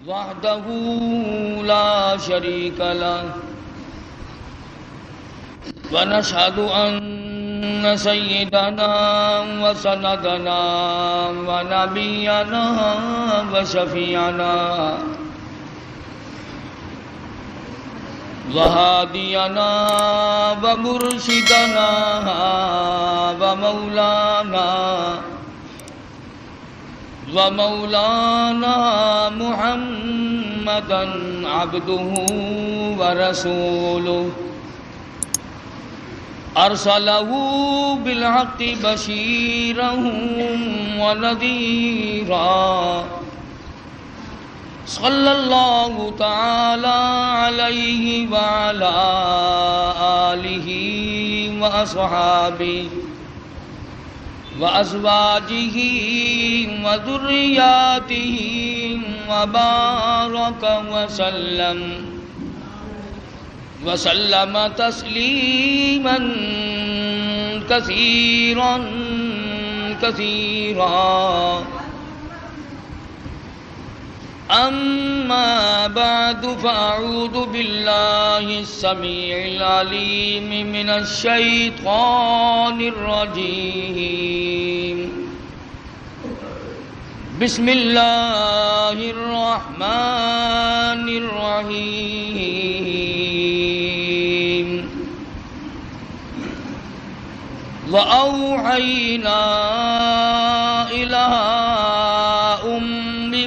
وحده لا شريك له ونشهد أن سيدنا وسندنا ونبينا وشفيعنا وهادينا ومرشدنا ومولانا محمدا عبده ورسوله أرسله بالحق بشيرا ونذيرا صلى الله تعالى عليه وعلى آله وأصحابه وأزواجه وذرياته وبارك وسلم تسليما كثيرا كثيرا. أما بعد فأعوذ بالله السميع العليم من الشيطان الرجيم. بسم الله الرحمن الرحيم. وأوحينا إلى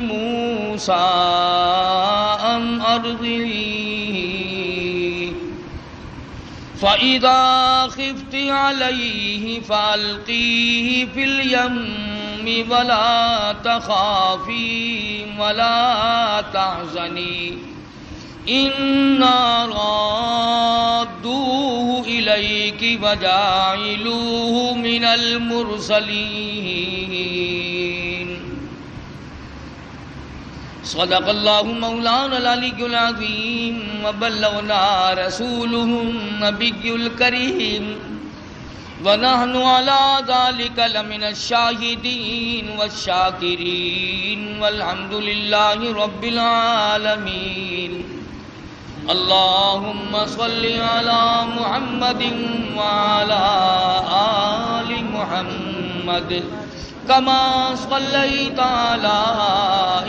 موسى أن أرضعيه فإذا خفت عليه فألقيه في اليم ولا تخافي ولا تحزني إنا رادوه إليك وجاعلوه من المرسلين. صدق الله مولانا العلي العظيم وبلغنا رسوله النبي الكريم ونحن على ذلك لمن الشاهدين والشاكرين والحمد لله رب العالمين. اللهم صل على محمد وعلى آل محمد كما صليت على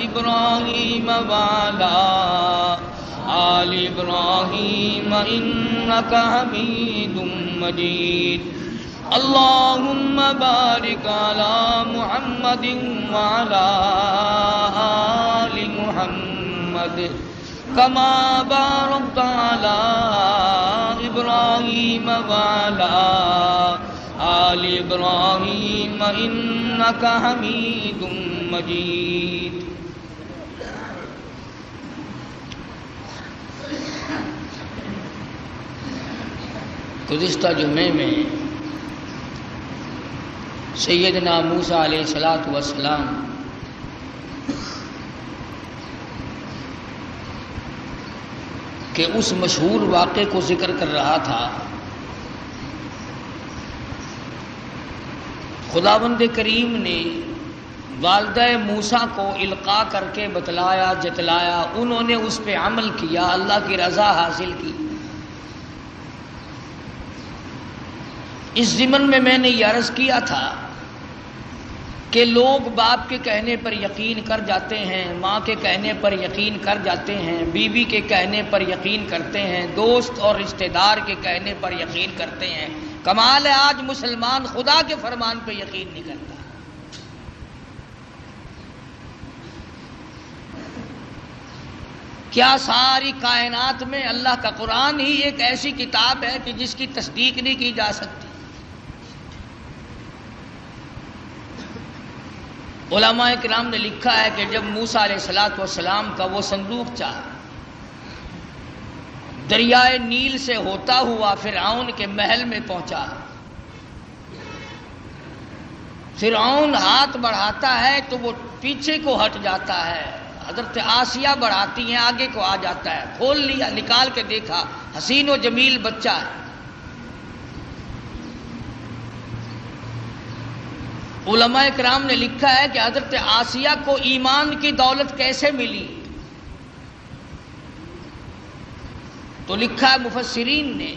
إبراهيم وعلى آل إبراهيم إنك حميد مجيد. اللهم بارك على محمد وعلى آل محمد كما باركت على إبراهيم وعلى آل إبراهيم إنك حميد مجيد. گزشتہ جمعے میں سیدنا موسیٰ علیہ السلام کہ اس مشہور واقعے کو ذکر کر رہا تھا. خداوند کریم نے والدہ موسیٰ کو القاء کر کے بتلایا جتلایا، انہوں نے اس پہ عمل کیا، اللہ کی رضا حاصل کی. اس ضمن میں نے یہ عرض کیا تھا کہ لوگ باپ کے کہنے پر یقین کر جاتے ہیں، ماں کے کہنے پر یقین کر جاتے ہیں، بیوی کے کہنے پر یقین کرتے ہیں، دوست اور رشتہ دار کے کہنے پر یقین کرتے ہیں. کمال ہے آج مسلمان خدا کے فرمان پہ یقین نہیں کرتا. کیا ساری کائنات میں اللہ کا قرآن ہی ایک ایسی کتاب ہے کہ جس کی تصدیق نہیں کی جا سکتی؟ علماء کرام نے لکھا ہے کہ جب موسیٰ علیہ السلام کا وہ صندوق چاہا دریائے نیل سے ہوتا ہوا فرعون کے محل میں پہنچا. فرعون ہاتھ بڑھاتا ہے تو وہ پیچھے کو ہٹ جاتا ہے، حضرت آسیہ بڑھاتی ہیں آگے کو آ جاتا ہے. کھول لیا، نکال کے دیکھا حسین و جمیل بچہ ہے. علماء کرام نے لکھا ہے کہ حضرت آسیہ کو ایمان کی دولت کیسے ملی؟ تو لکھا ہے مفسرین نے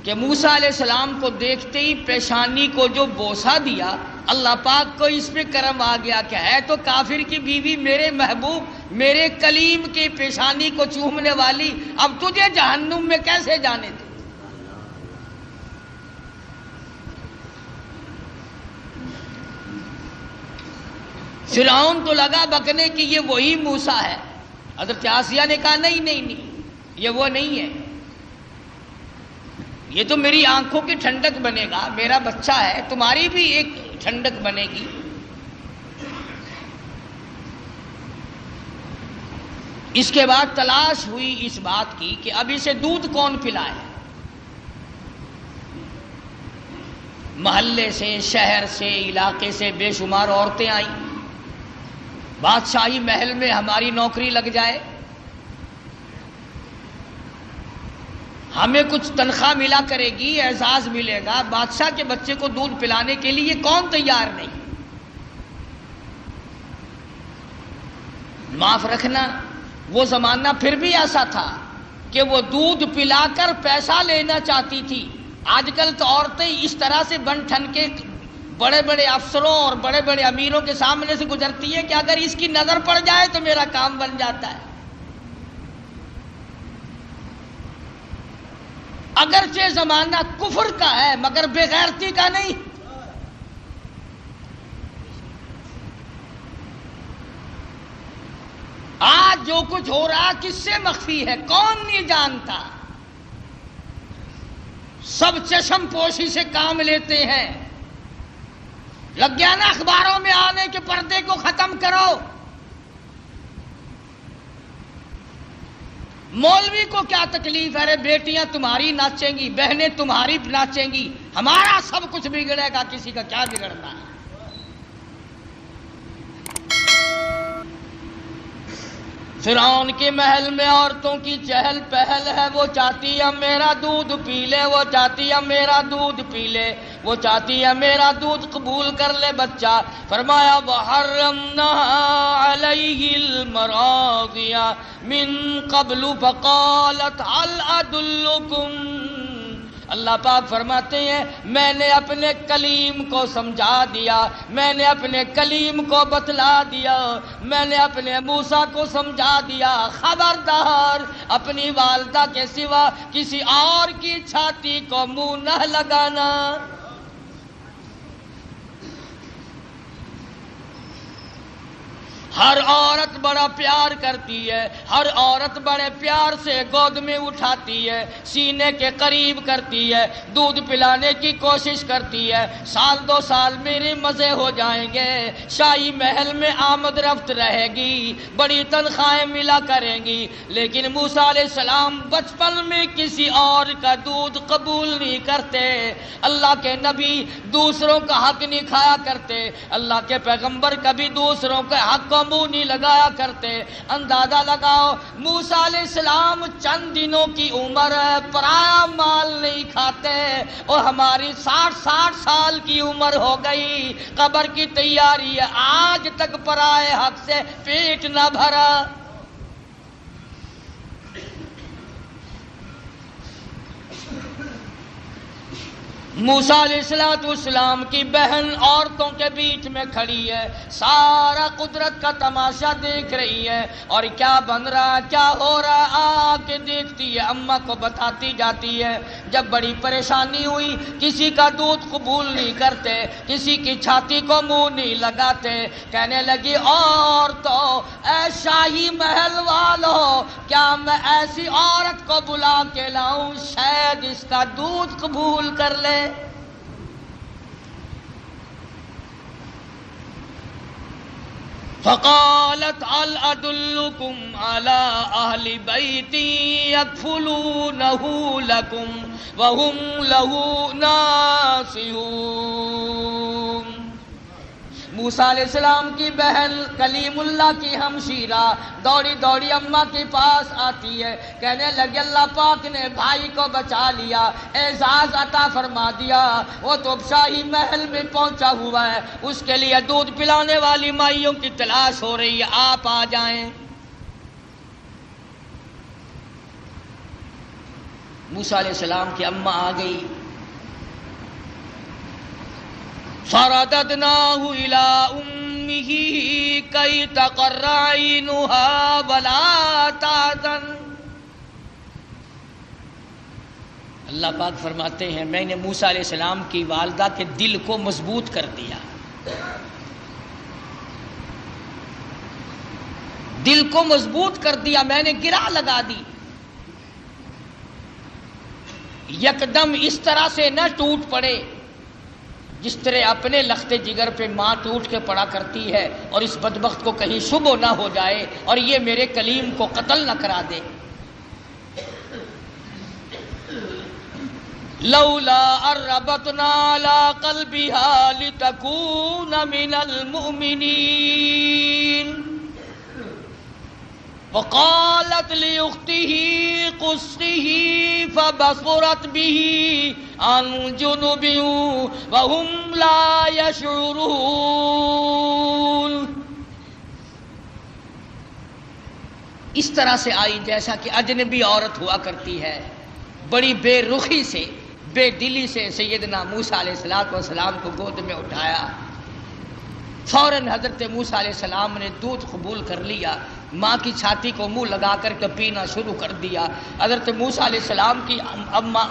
کہ موسیٰ علیہ السلام کو دیکھتے ہی پیشانی کو جو بوسہ دیا، اللہ پاک کو اس پہ کرم آ گیا کہ ہے تو کافر کی بیوی میرے محبوب میرے کلیم کی پیشانی کو چومنے والی، اب تجھے جہنم میں کیسے جانے دے۔ فرعون تو لگا بکنے کہ یہ وہی موسیٰ ہے۔ حضرت آسیہ نے کہا نہیں، یہ وہ نہیں ہے، یہ تو میری آنکھوں کی ٹھنڈک بنے گا، میرا بچہ ہے، تمہاری بھی ایک ٹھنڈک بنے گی۔ اس کے بعد تلاش ہوئی اس بات کی کہ اب اسے دودھ کون پلائے۔ محلے سے، شہر سے، علاقے سے بے شمار عورتیں آئیں، بادشاہی محل میں ہماری نوکری لگ جائے، ہمیں کچھ تنخواہ ملا کرے گی، اعزاز ملے گا، بادشاہ کے بچے کو دودھ پلانے کے لیے کون تیار نہیں۔ معاف رکھنا، وہ زمانہ پھر بھی ایسا تھا کہ وہ دودھ پلا کر پیسہ لینا چاہتی تھی۔ آج کل تو عورتیں اس طرح سے بن ٹھن کے بڑے بڑے افسروں اور بڑے بڑے امیروں کے سامنے سے گزرتی ہے کہ اگر اس کی نظر پڑ جائے تو میرا کام بن جاتا ہے۔ اگرچہ زمانہ کفر کا ہے مگر بے غیرتی کا نہیں۔ آج جو کچھ ہو رہا کس سے مخفی ہے، کون نہیں جانتا، سب چشم پوشی سے کام لیتے ہیں۔ لگ گیا نا اخباروں میں آنے کے پردے کو ختم کرو۔ مولوی کو کیا تکلیف ہے، بیٹیاں تمہاری ناچیں گی، بہنیں تمہاری ناچیں گی، ہمارا سب کچھ بگڑے گا، کسی کا کیا بگڑنا ہے۔ فرعون کے محل میں عورتوں کی چہل پہل ہے، وہ چاہتی ہے میرا دودھ پی لے، وہ چاہتی ہے میرا دودھ پی لے، وہ چاہتی ہے میرا دودھ قبول کر لے بچہ۔ فرمایا وَحَرَّمْنَا عَلَيْهِ الْمَرَاضِعَ مِن قَبْلُ فَقَالَتْ هَلْ أَدُلُّكُمْ۔ اللہ پاک فرماتے ہیں میں نے اپنے کلیم کو سمجھا دیا، میں نے اپنے کلیم کو بتلا دیا، میں نے اپنے موسیٰ کو سمجھا دیا، خبردار اپنی والدہ کے سوا کسی اور کی چھاتی کو منہ نہ لگانا۔ ہر عورت بڑا پیار کرتی ہے، ہر عورت بڑے پیار سے گود میں اٹھاتی ہے، سینے کے قریب کرتی ہے، دودھ پلانے کی کوشش کرتی ہے۔ سال دو سال میرے مزے ہو جائیں گے، شاہی محل میں آمد رفت رہے گی، بڑی تنخواہیں ملا کریں گی، لیکن موسیٰ علیہ السلام بچپن میں کسی اور کا دودھ قبول نہیں کرتے۔ اللہ کے نبی دوسروں کا حق نہیں کھایا کرتے، اللہ کے پیغمبر کبھی دوسروں کے حق کو منہ نہیں لگایا کرتے۔ اندازہ لگاؤ موسیٰ علیہ السلام چند دنوں کی عمر ہے، پرایا مال نہیں کھاتے، اور ہماری 60 سال کی عمر ہو گئی، قبر کی تیاری ہے، آج تک پرائے حق سے پیٹ نہ بھرا۔ موسیٰ علیہ السلام کی بہن عورتوں کے بیچ میں کھڑی ہے، سارا قدرت کا تماشا دیکھ رہی ہے، اور کیا بن رہا کیا ہو رہا آ کے دیکھتی ہے، اماں کو بتاتی جاتی ہے۔ جب بڑی پریشانی ہوئی، کسی کا دودھ قبول نہیں کرتے، کسی کی چھاتی کو منہ نہیں لگاتے، کہنے لگی عورتوں، اے شاہی محل والوں، کیا میں ایسی عورت کو بلا کے لاؤں شاید اس کا دودھ قبول کر لے۔ فقالت هل أدلكم على أهل بيت يكفلونه لكم وهم له ناصحون۔ موسیٰ علیہ السلام کی بہن کلیم اللہ کی ہمشیرہ دوڑی دوڑی اماں کے پاس آتی ہے، کہنے لگے اللہ پاک نے بھائی کو بچا لیا، اعزاز عطا فرما دیا، وہ تو شاہی محل میں پہنچا ہوا ہے، اس کے لیے دودھ پلانے والی مائیوں کی تلاش ہو رہی ہے، آپ آ جائیں۔ موسیٰ علیہ السلام کی اماں آ گئی. فرددناہ الی امہ کی تقر عینہا ولا تحزن. اللہ پاک فرماتے ہیں میں نے موسیٰ علیہ السلام کی والدہ کے دل کو مضبوط کر دیا. دل کو مضبوط کر دیا، میں نے گرہ لگا دی. یکدم اس طرح سے نہ ٹوٹ پڑے جس طرح اپنے لخت جگر پہ ماں ٹوٹ کے پڑا کرتی ہے، اور اس بدبخت کو کہیں شبہ نہ ہو جائے اور یہ میرے کلیم کو قتل نہ کرا دے. لولا اربتنا علی قلبها لتکون من المؤمنین وقالت لأخته قصه فبصرت به عن جنب وهم لا يشعرون. اس طرح سے آئی جیسا کہ اجنبی عورت ہوا کرتی ہے. بڑی بے رخی سے، بے دلی سے سیدنا موسیٰ علیہ السلام کو گود میں اٹھایا. فوراً حضرت موسیٰ علیہ السلام نے دودھ قبول کر لیا، ماں کی چھاتی کو منہ لگا کر کے پینا شروع کر دیا. حضرت موسیٰ علیہ السلام کی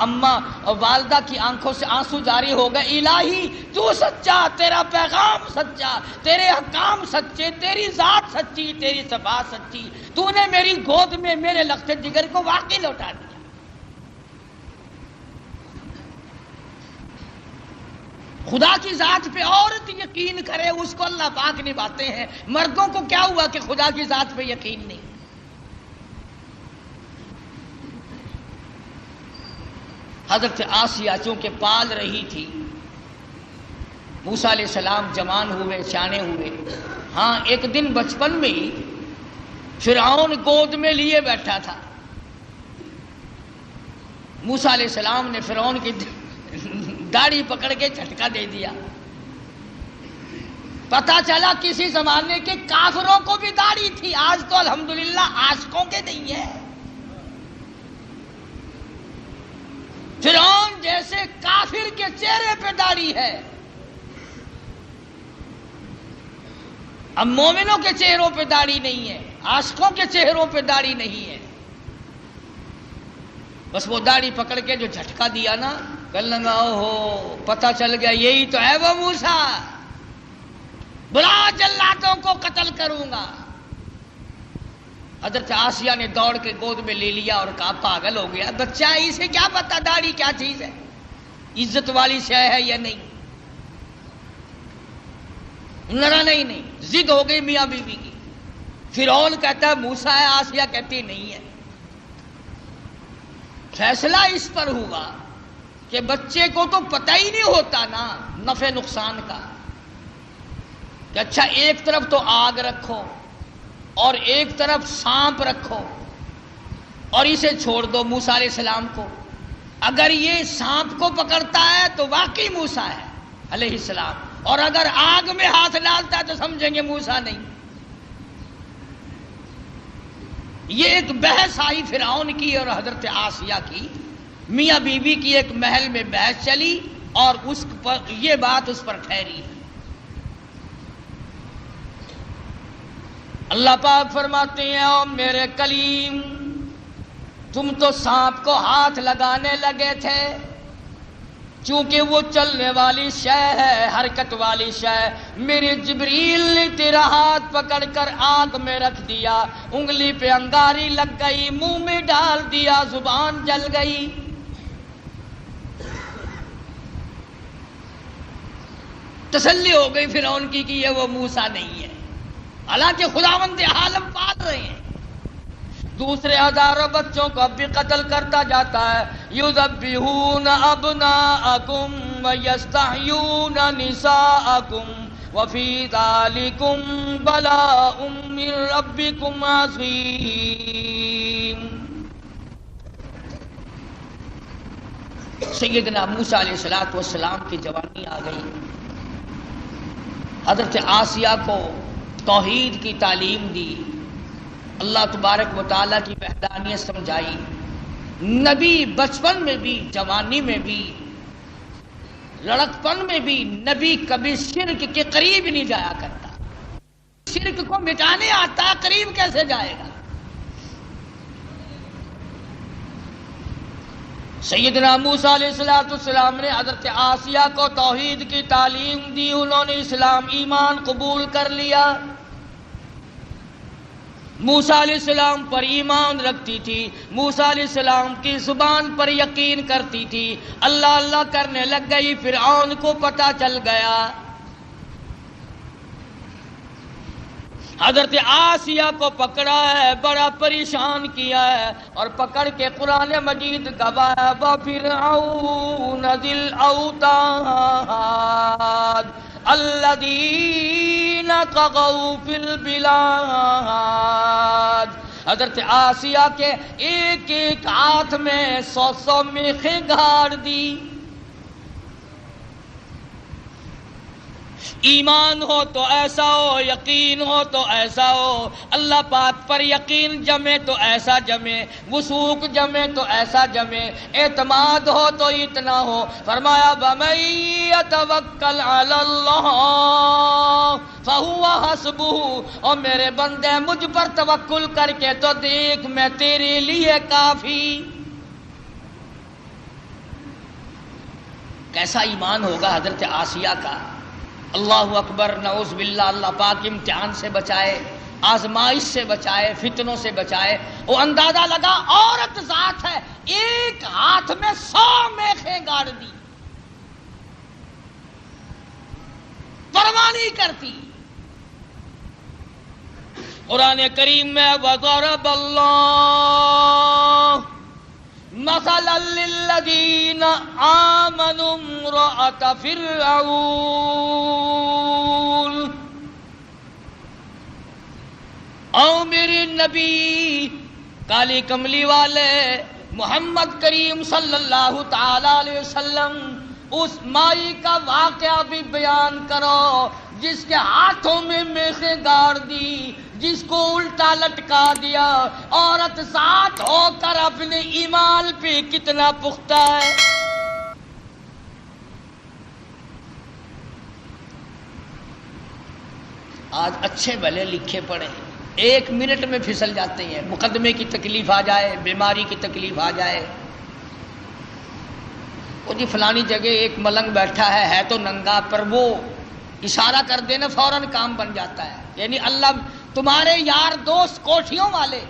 اماں اور والدہ کی آنکھوں سے آنسو جاری ہو گئے. الہی تو سچا، تیرا پیغام سچا، تیرے احکام سچے، تیری ذات سچی، تیری صفات سچی. تو نے میری گود میں میرے لخت جگر کو واقعی لوٹا دیا. خدا کی ذات پہ عورت یقین کرے اس کو اللہ پاک نبھاتے ہیں. مردوں کو کیا ہوا کہ خدا کی ذات پہ یقین نہیں. حضرت آسیہ چونکہ پال رہی تھی، موسیٰ علیہ السلام جوان ہوئے، سیانے ہوئے. ہاں ایک دن بچپن میں ہی فرعون گود میں لیے بیٹھا تھا. موسیٰ علیہ السلام نے فرعون کی داڑھی پکڑ کے جھٹکا دے دیا. پتا چلا کسی زمانے کے کافروں کو بھی داڑھی تھی، آج تو الحمدللہ عاشقوں کے نہیں ہے. فرعون جیسے کافر کے چہرے پہ داڑھی ہے، اب مومنوں کے چہروں پہ داڑھی نہیں ہے، عاشقوں کے چہروں پہ داڑھی نہیں ہے. بس وہ داڑھی پکڑ کے جو جھٹکا دیا نا، کہنے لگا ہو پتہ چل گیا یہی تو ہے وہ موسیٰ، بلا جلاتوں کو قتل کروں گا. حضرت آسیہ نے دوڑ کے گود میں لے لیا اور کہا پاگل ہو گیا بچہ ہے، اسے کیا پتا داڑھی کیا چیز ہے، عزت والی شے ہے یا نہیں. لڑا نہیں، ضد ہو گئی میاں بیوی کی. فرعون کہتا ہے موسیٰ ہے، آسیہ کہتی نہیں ہے. فیصلہ اس پر ہوا کہ بچے کو تو پتہ ہی نہیں ہوتا نا نفع نقصان کا، کہ اچھا ایک طرف تو آگ رکھو اور ایک طرف سانپ رکھو اور اسے چھوڑ دو موسیٰ علیہ السلام کو. اگر یہ سانپ کو پکڑتا ہے تو واقعی موسیٰ ہے علیہ السلام، اور اگر آگ میں ہاتھ ڈالتا ہے تو سمجھیں گے موسیٰ نہیں. یہ ایک بحث آئی فرعون کی اور حضرت آسیہ کی، میاں بیوی کی ایک محل میں بحث چلی اور اس پر یہ بات اس پر ٹھہری. اللہ پاک فرماتے ہیں او میرے کلیم، تم تو سانپ کو ہاتھ لگانے لگے تھے، چونکہ وہ چلنے والی شے ہے، حرکت والی شے. میرے جبریل نے تیرا ہاتھ پکڑ کر آگ میں رکھ دیا، انگلی پہ انگاری لگ گئی، منہ میں ڈال دیا، زبان جل گئی. تسلی ہو گئی فرعون کی کہ یہ وہ موسیٰ نہیں ہے، حالانکہ خداوند عالم پال رہے ہیں. دوسرے ہزاروں بچوں کو اب بھی قتل کرتا جاتا ہے. یذبحون ابناءکم ویستحیون نساءکم وفی ذالکم بلاء من ربکم عظیم. سیدنا موسیٰ علیہ السلام کی جوانی آ گئی. حضرت آسیہ کو توحید کی تعلیم دی، اللہ تبارک و تعالیٰ کی وحدانیت سمجھائی. نبی بچپن میں بھی، جوانی میں بھی، لڑکپن میں بھی نبی کبھی شرک کے قریب نہیں جایا کرتا. شرک کو مٹانے آتا، قریب کیسے جائے گا؟ سیدنا موسیٰ علیہ السلام نے حضرت آسیہ کو توحید کی تعلیم دی، انہوں نے اسلام ایمان قبول کر لیا. موسیٰ علیہ السلام پر ایمان رکھتی تھی، موسیٰ علیہ السلام کی زبان پر یقین کرتی تھی. اللہ اللہ کرنے لگ گئی، فرعون کو پتہ چل گیا. حضرت آسیہ کو پکڑا ہے، بڑا پریشان کیا ہے، اور پکڑ کے قرآن مجید گوایا وَفِرْعَوْنَ ذِي الْأَوْتَادِ الَّذِينَ طَغَوْا فِي الْبِلَادِ. حضرت آسیہ کے ایک ایک ہاتھ میں 100 میخیں گاڑ دی. ایمان ہو تو ایسا ہو، یقین ہو تو ایسا ہو، اللہ پاک پر یقین جمے تو ایسا جمے، وثوق جمے تو ایسا جمے، اعتماد ہو تو اتنا ہو. فرمایا وَمَن يَتَوَکَّلْ عَلَى اللَّهِ فَهُوَ حَسْبُهُ. اور میرے بندے مجھ پر توکل کر کے تو دیکھ، میں تیرے لیے کافی. کیسا ایمان ہوگا حضرت آسیہ کا. اللہ اکبر، نعوذ باللہ. اللہ پاک امتحان سے بچائے، آزمائش سے بچائے، فتنوں سے بچائے. وہ اندازہ لگا عورت ذات ہے، ایک ہاتھ میں 100 میخیں گاڑ دی، پرواہ نہیں کرتی. قرآن کریم میں وَضَرَبَ اللَّهُ مَثَلًا لِلَّذِينَ آمَنُوا امْرَأَتَ فِرْعَوْنَ. او میرے نبی کالی کملی والے محمد کریم صلی اللہ تعالی علیہ وسلم، اس مائی کا واقعہ بھی بیان کرو جس کے ہاتھوں میں میخیں گاڑ دی، جس کو الٹا لٹکا دیا. عورت ذات ہو کر اپنے ایمان پہ کتنا پختہ ہے. آج اچھے بھلے لکھے پڑھے 1 منٹ میں پھسل جاتے ہیں. مقدمے کی تکلیف آ جائے، بیماری کی تکلیف آ جائے، وہ جی فلانی جگہ ایک ملنگ بیٹھا ہے تو ننگا، پر وہ اشارہ کر دینا فوراً کام بن جاتا ہے. یعنی اللہ تمہارے یار دوست کوٹھیوں والے،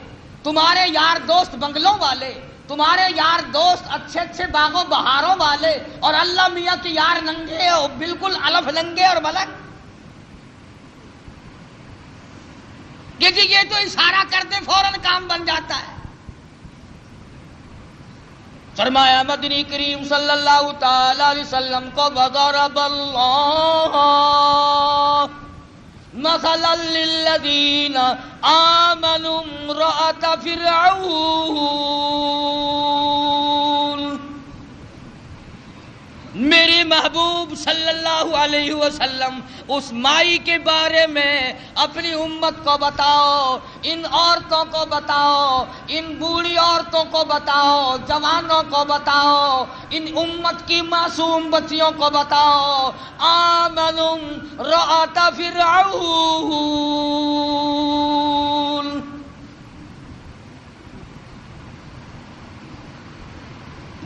تمہارے یار دوست بنگلوں والے، تمہارے یار دوست اچھے اچھے باغوں بہاروں والے، اور اللہ میاں کی یار ننگے ہو، بالکل الف ننگے اور ملک. یہ تو اشارہ کر دے فوراً کام بن جاتا ہے. فرمایا مدنی کریم صلی اللہ تعالی علیہ وسلم کو وَضَرَبَ اللَّهُ مَثَلًا لِلَّذِينَ آمَنُوا امْرَأَتَ فِرْعَوْنَ. میرے محبوب صلی اللہ علیہ وسلم اس مائی کے بارے میں اپنی امت کو بتاؤ، ان عورتوں کو بتاؤ، ان بوڑھی عورتوں کو بتاؤ، جوانوں کو بتاؤ، ان امت کی معصوم بچیوں کو بتاؤ. آمنوا امرأۃ فرعون.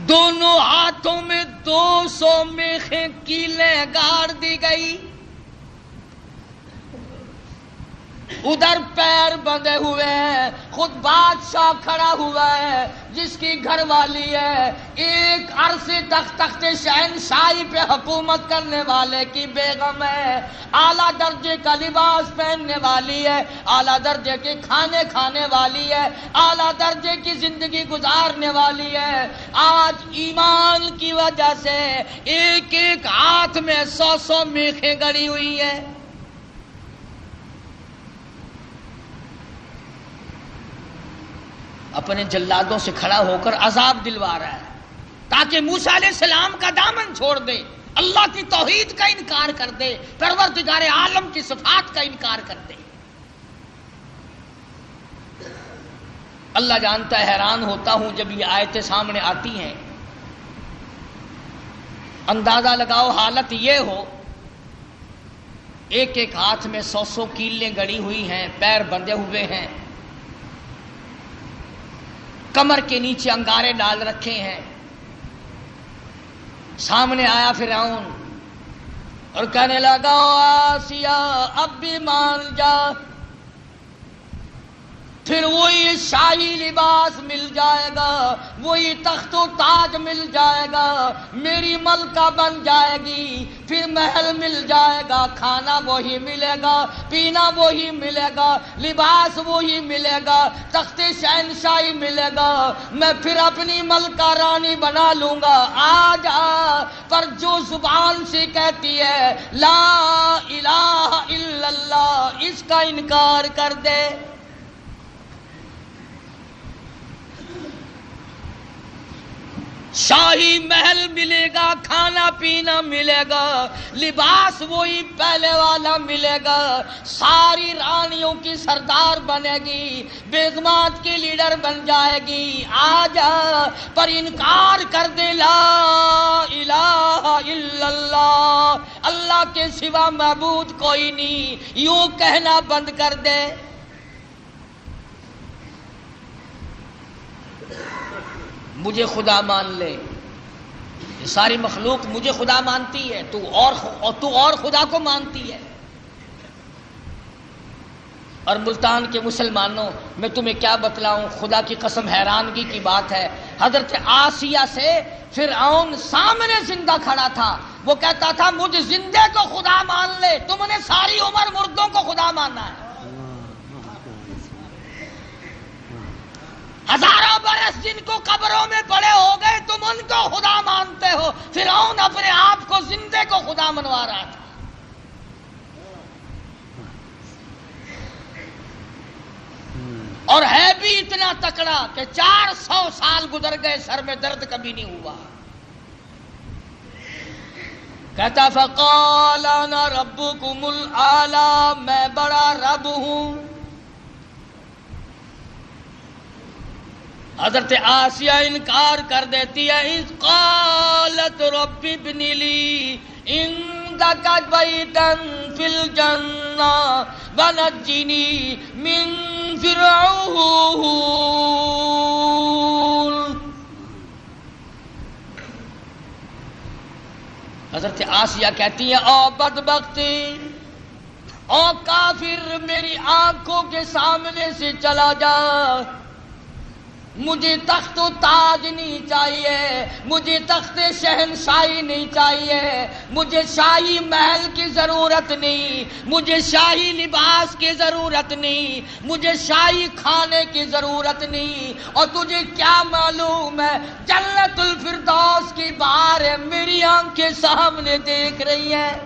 دونوں ہاتھوں میں 200 میخیں کیلیں گاڑ دی گئی. ادھر پیر بندھے ہوئے ہیں، خود بادشاہ کھڑا ہوا ہے جس کی گھر والی ہے ایک عرصے تک تخت شہنشاہی پہ حکومت کرنے والے کی بیگم ہے، اعلیٰ درجے کا لباس پہننے والی ہے، اعلیٰ درجے کے کھانے کھانے والی ہے، اعلیٰ درجے کی زندگی گزارنے والی ہے. آج ایمان کی وجہ سے ایک ایک ہاتھ میں 100 میخیں گڑی ہوئی ہیں. اپنے جلادوں سے کھڑا ہو کر عذاب دلوا رہا ہے تاکہ موسیٰ علیہ السلام کا دامن چھوڑ دے، اللہ کی توحید کا انکار کر دے، پروردگار عالم کی صفات کا انکار کر دے. اللہ جانتا ہے حیران ہوتا ہوں جب یہ آیتیں سامنے آتی ہیں. اندازہ لگاؤ حالت یہ ہو ایک ایک ہاتھ میں 100 کیلیں گڑی ہوئی ہیں، پیر بندھے ہوئے ہیں، کمر کے نیچے انگارے ڈال رکھے ہیں. سامنے آیا فرعون اور کہنے لگا آسیہ اب بھی مان جا، پھر وہی شاہی لباس مل جائے گا، وہی تخت و تاج مل جائے گا، میری ملکہ بن جائے گی، پھر محل مل جائے گا، کھانا وہی ملے گا، پینا وہی ملے گا، لباس وہی ملے گا، تخت شہنشاہی ملے گا، میں پھر اپنی ملکہ رانی بنا لوں گا. آ جا، پر جو زبان سے کہتی ہے لا الہ الا اللہ اس کا انکار کر دے. شاہی محل ملے گا، کھانا پینا ملے گا، لباس وہی پہلے والا ملے گا، ساری رانیوں کی سردار بنے گی، بیگمات کی لیڈر بن جائے گی. آ جا، پر انکار کر دے لا الہ الا اللہ، اللہ کے سوا معبود کوئی نہیں، یوں کہنا بند کر دے. مجھے خدا مان لے، یہ ساری مخلوق مجھے خدا مانتی ہے، تو اور خدا کو مانتی ہے. اور ملتان کے مسلمانوں میں تمہیں کیا بتلاؤں، خدا کی قسم حیرانگی کی بات ہے. حضرت آسیہ سے فرعون سامنے زندہ کھڑا تھا، وہ کہتا تھا مجھ زندے کو خدا مان لے، تم نے ساری عمر مردوں کو خدا ماننا ہے. ہزاروں برس جن کو قبروں میں پڑے ہو گئے تم ان کو خدا مانتے ہو. فرعون اپنے آپ کو زندے کو خدا منوا رہا تھا. اور ہے بھی اتنا تکڑا کہ 400 سال گزر گئے سر میں درد کبھی نہیں ہوا. کہتا فقال انا ربکم الاعلی، میں بڑا رب ہوں. حضرت آسیہ انکار کر دیتی ہے. اذ قالت رب ابن لی عندک بیتا فی الجنہ ونجنی من فرعون. حضرت آسیہ کہتی ہے او بدبختی، او کافر، میری آنکھوں کے سامنے سے چلا جا. مجھے تخت و تاج نہیں چاہیے، مجھے تخت شہنشاہی نہیں چاہیے، مجھے شاہی محل کی ضرورت نہیں، مجھے شاہی لباس کی ضرورت نہیں، مجھے شاہی کھانے کی ضرورت نہیں. اور تجھے کیا معلوم ہے جنت الفردوس کی بہاریں میری آنکھیں سامنے دیکھ رہی ہیں.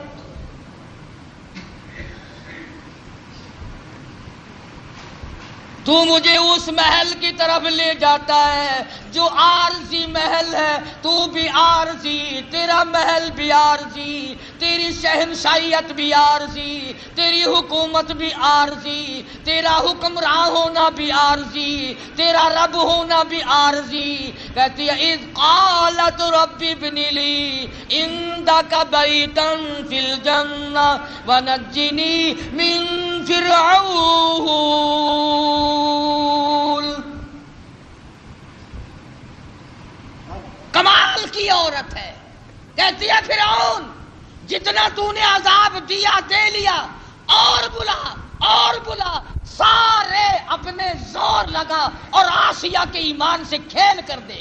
تو مجھے اس محل کی طرف لے جاتا ہے جو عارضی محل ہے، تو بھی عارضی، تیرا محل بھی عارضی، تیری شہنشاہیت بھی عارضی، تیری حکومت بھی عارضی، تیرا حکمراں ہونا بھی عارضی، تیرا رب ہونا بھی عارضی. کہتی ہے اذ قالت رب ابن لی عندک بیتا فی الجنہ ونجنی من فرعون. کمال کی عورت ہے. کہتی ہے فرعون جتنا تو نے عذاب دیا دے لیا، اور بلا اور بلا. سارے اپنے زور لگا اور آسیہ کے ایمان سے کھیل کر دے.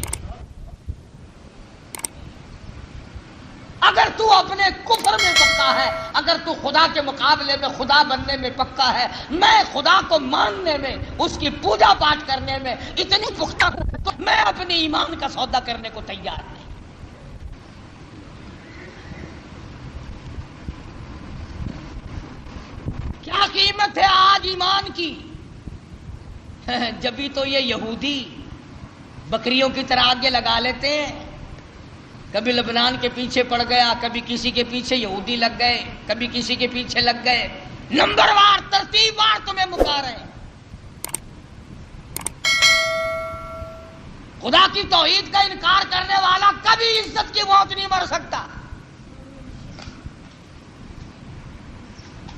اگر تو اپنے کفر میں پکا ہے، اگر تو خدا کے مقابلے میں خدا بننے میں پکا ہے، میں خدا کو ماننے میں، اس کی پوجا پاٹ کرنے میں اتنی پختہ ہوں تو میں اپنے ایمان کا سودا کرنے کو تیار نہیں. کیا قیمت ہے آج ایمان کی؟ جبھی تو یہ یہودی بکریوں کی طرح آگے لگا لیتے ہیں. کبھی لبنان کے پیچھے پڑ گیا، کبھی کسی کے پیچھے یہودی لگ گئے، کبھی کسی کے پیچھے لگ گئے، نمبر وار ترتیب وار تمہیں مکا رہے ہیں. خدا کی توحید کا انکار کرنے والا کبھی عزت کی موت نہیں مر سکتا۔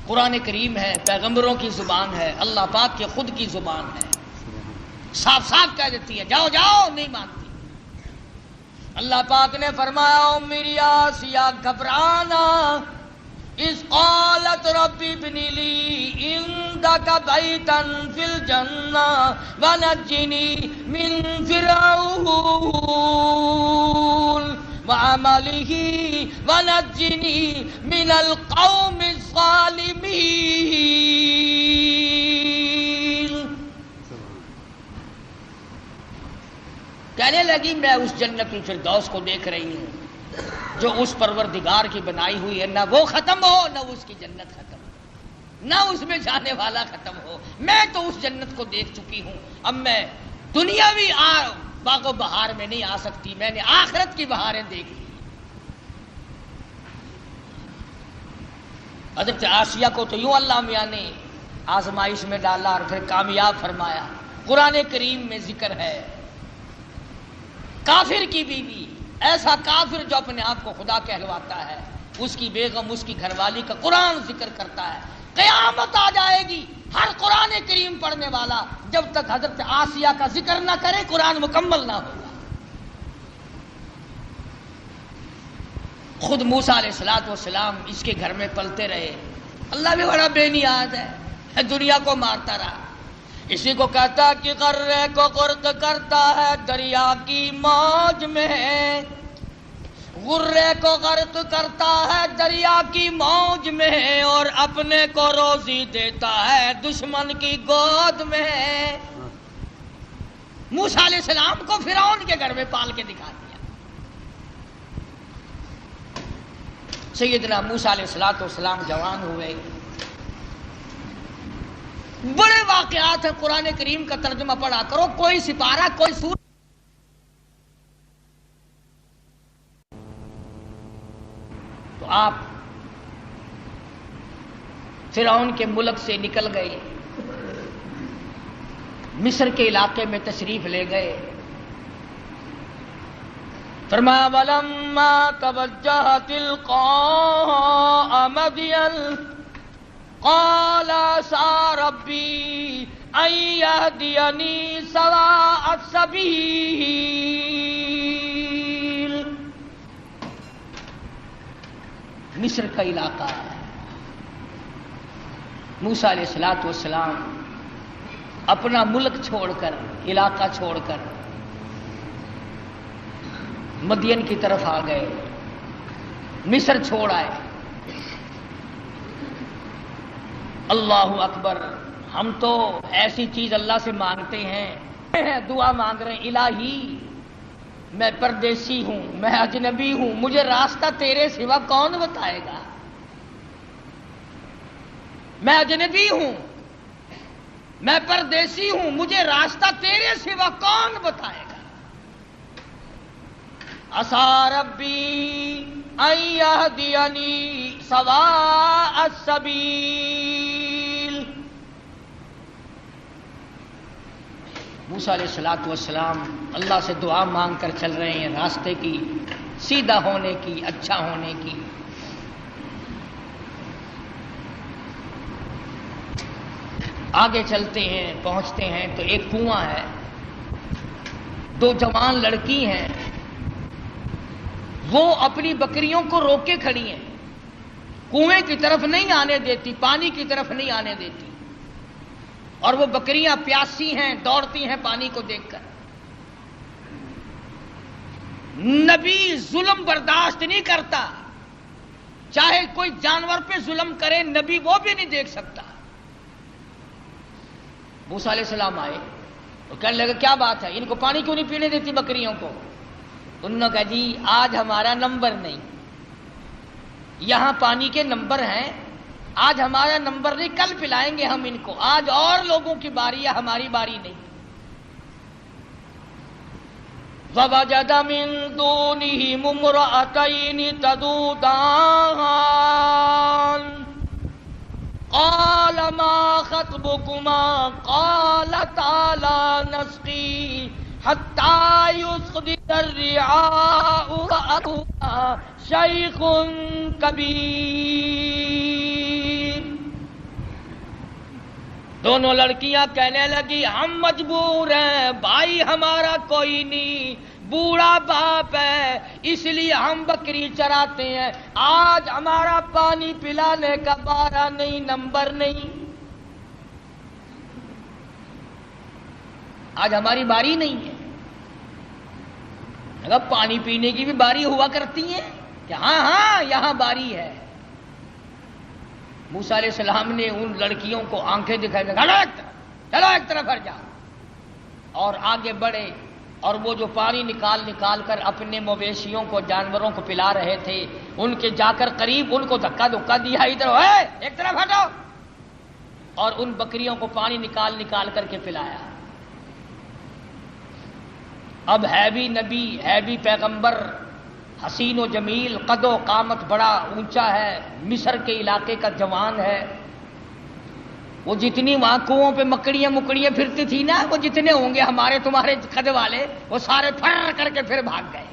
قرآن کریم ہے، پیغمبروں کی زبان ہے، اللہ پاک کی خود کی زبان ہے، صاف صاف کہہ دیتی ہے جاؤ جاؤ، نہیں مانتی۔ اللہ پاک نے فرمایا میری آسیہ گھبرانا، اذ قالت ربی ابنی لی عندک بیتا فی الجنہ ونجنی من فرعون وعملہ ونجنی من القوم الظالمین۔ کہنے لگی میں اس جنت الفردوس کو دیکھ رہی ہوں جو اس پروردگار کی بنائی ہوئی ہے، نہ وہ ختم ہو نہ اس کی جنت ختم ہو، نہ اس میں جانے والا ختم ہو۔ میں تو اس جنت کو دیکھ چکی ہوں، اب میں دنیاوی باغ و بہار میں نہیں آ سکتی، میں نے آخرت کی بہاریں دیکھ لی۔ حضرت آسیہ کو تو یوں اللہ میاں نے آزمائش میں ڈالا اور پھر کامیاب فرمایا۔ قرآن کریم میں ذکر ہے کافر کی بیوی، ایسا کافر جو اپنے آپ کو خدا کہلواتا ہے، اس کی بیگم، اس کی گھر والی کا قرآن ذکر کرتا ہے۔ قیامت آ جائے گی، ہر قرآن کریم پڑھنے والا جب تک حضرت آسیہ کا ذکر نہ کرے قرآن مکمل نہ ہوگا۔ خود موسیٰ علیہ السلام اس کے گھر میں پلتے رہے، اللہ بھی بڑا بے نیاز ہے، دنیا کو مارتا رہا۔ اسی کو کہتا کہ غرے کو غرق کرتا ہے دریا کی موج میں، غرے کو غرق کرتا ہے دریا کی موج میں، اور اپنے کو روزی دیتا ہے دشمن کی گود میں۔ موسیٰ علیہ السلام کو فرعون کے گھر میں پال کے دکھا دیا۔ سیدنا موسیٰ علیہ السلام جوان ہوئے، بڑے واقعات ہیں، قرآن کریم کا ترجمہ پڑھا کرو، کوئی سپارہ کوئی سورہ۔ تو آپ فرعون کے ملک سے نکل گئے، مصر کے علاقے میں تشریف لے گئے۔ فرمایا وَلَمَّا تَوَجَّهَ تِلْقَاءَ مَدْيَنَ قال عسى ربي أن يهديني سواء السبيل۔ مصر کا علاقہ ہے۔ موسیٰ علیہ السلام اپنا ملک چھوڑ کر، علاقہ چھوڑ کر مدین کی طرف آ گئے، مصر چھوڑ آئے۔ اللہ اکبر، ہم تو ایسی چیز اللہ سے مانگتے ہیں، دعا مانگ رہے ہیں الہی میں پردیسی ہوں، میں اجنبی ہوں، مجھے راستہ تیرے سوا کون بتائے گا؟ میں اجنبی ہوں، میں پردیسی ہوں، مجھے راستہ تیرے سوا کون بتائے گا؟ عسى ربی ان یہدینی سواء السبیل۔ موسیٰ علیہ السلام اللہ سے دعا مانگ کر چل رہے ہیں، راستے کی، سیدھا ہونے کی، اچھا ہونے کی۔ آگے چلتے ہیں، پہنچتے ہیں تو ایک کنواں ہے، دو جوان لڑکی ہیں، وہ اپنی بکریوں کو روک کے کھڑی ہیں، کنویں کی طرف نہیں آنے دیتی، پانی کی طرف نہیں آنے دیتی، اور وہ بکریاں پیاسی ہیں، دوڑتی ہیں پانی کو دیکھ کر۔ نبی ظلم برداشت نہیں کرتا، چاہے کوئی جانور پہ ظلم کرے نبی وہ بھی نہیں دیکھ سکتا۔ موسیٰ علیہ السلام آئے تو کہنے لگے کیا بات ہے، ان کو پانی کیوں نہیں پینے دیتی بکریوں کو؟ انہوں نے کہا جی آج ہمارا نمبر نہیں، یہاں پانی کے نمبر ہیں، آج ہمارا نمبر نہیں، کل پلائیں گے ہم ان کو، آج اور لوگوں کی باری ہے، ہماری باری نہیں۔ وَوَجَدَ مِن دُونِهِمُ امْرَأَتَيْنِ تَذُودَانِ قَالَ مَا خَطْبُكُمَا قَالَتَا لَا نَسْقِي حتی یسقط الرعاء وأبوها شیخ کبیر۔ دونوں لڑکیاں کہنے لگی ہم مجبور ہیں، بھائی ہمارا کوئی نہیں، بوڑھا باپ ہے، اس لیے ہم بکری چراتے ہیں، آج ہمارا پانی پلانے کا بارہ نہیں، نمبر نہیں، آج ہماری باری نہیں ہے۔ اگر پانی پینے کی بھی باری ہوا کرتی ہے کہ ہاں ہاں یہاں باری ہے۔ موسیٰ علیہ السلام نے ان لڑکیوں کو آنکھیں دکھائی، چلو ایک طرف ہٹ جاؤ، اور آگے بڑھے، اور وہ جو پانی نکال نکال کر اپنے مویشیوں کو، جانوروں کو پلا رہے تھے، ان کے جا کر قریب ان کو دھکا دھکا دیا، ادھر ایک طرف ہٹو، اور ان بکریوں کو پانی نکال نکال کر کے پلایا۔ اب ہے بھی نبی، ہے بھی پیغمبر، حسین و جمیل، قد و قامت بڑا اونچا ہے، مصر کے علاقے کا جوان ہے، وہ جتنی وہاں کنووں پہ مکڑیاں مکڑیاں پھرتی تھی نا، وہ جتنے ہوں گے ہمارے تمہارے قد والے، وہ سارے پھر کر کے پھر بھاگ گئے۔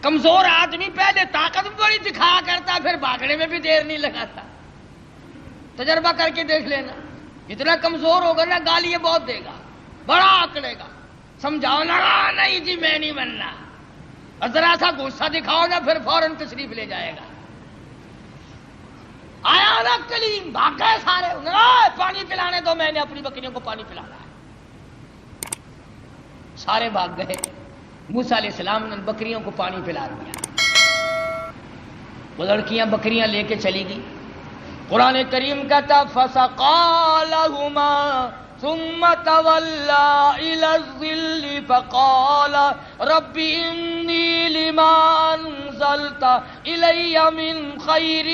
کمزور آدمی پہلے طاقت بڑی دکھایا کرتا، پھر بھاگنے میں بھی دیر نہیں لگاتا۔ تجربہ کر کے دیکھ لینا، اتنا کمزور ہوگا نا گالیاں بہت دے گا، بڑا آکڑے گا، سمجھاؤ نا نہیں جی میں نہیں بننا، اور ذرا سا غصہ دکھاؤ نا پھر فوراً تشریف لے جائے گا۔ آیا نا کلیم، بھاگ گئے سارے، پانی پلانے دو، میں نے اپنی بکریوں کو پانی پلانا ہے، سارے بھاگ گئے۔ موسیٰ علیہ السلام نے بکریوں کو پانی پلا دیا، وہ لڑکیاں بکریاں لے کے چلی گئی۔ قرآن کریم کہتا فَسَقَىٰ لَهُمَا ثُمَّ تَوَلَّىٰ إِلَى الظِّلِّ فَقَالَ رَبِّ إِنِّي لِمَا أَنزَلْتَ إِلَيَّ مِنْ خَيْرٍ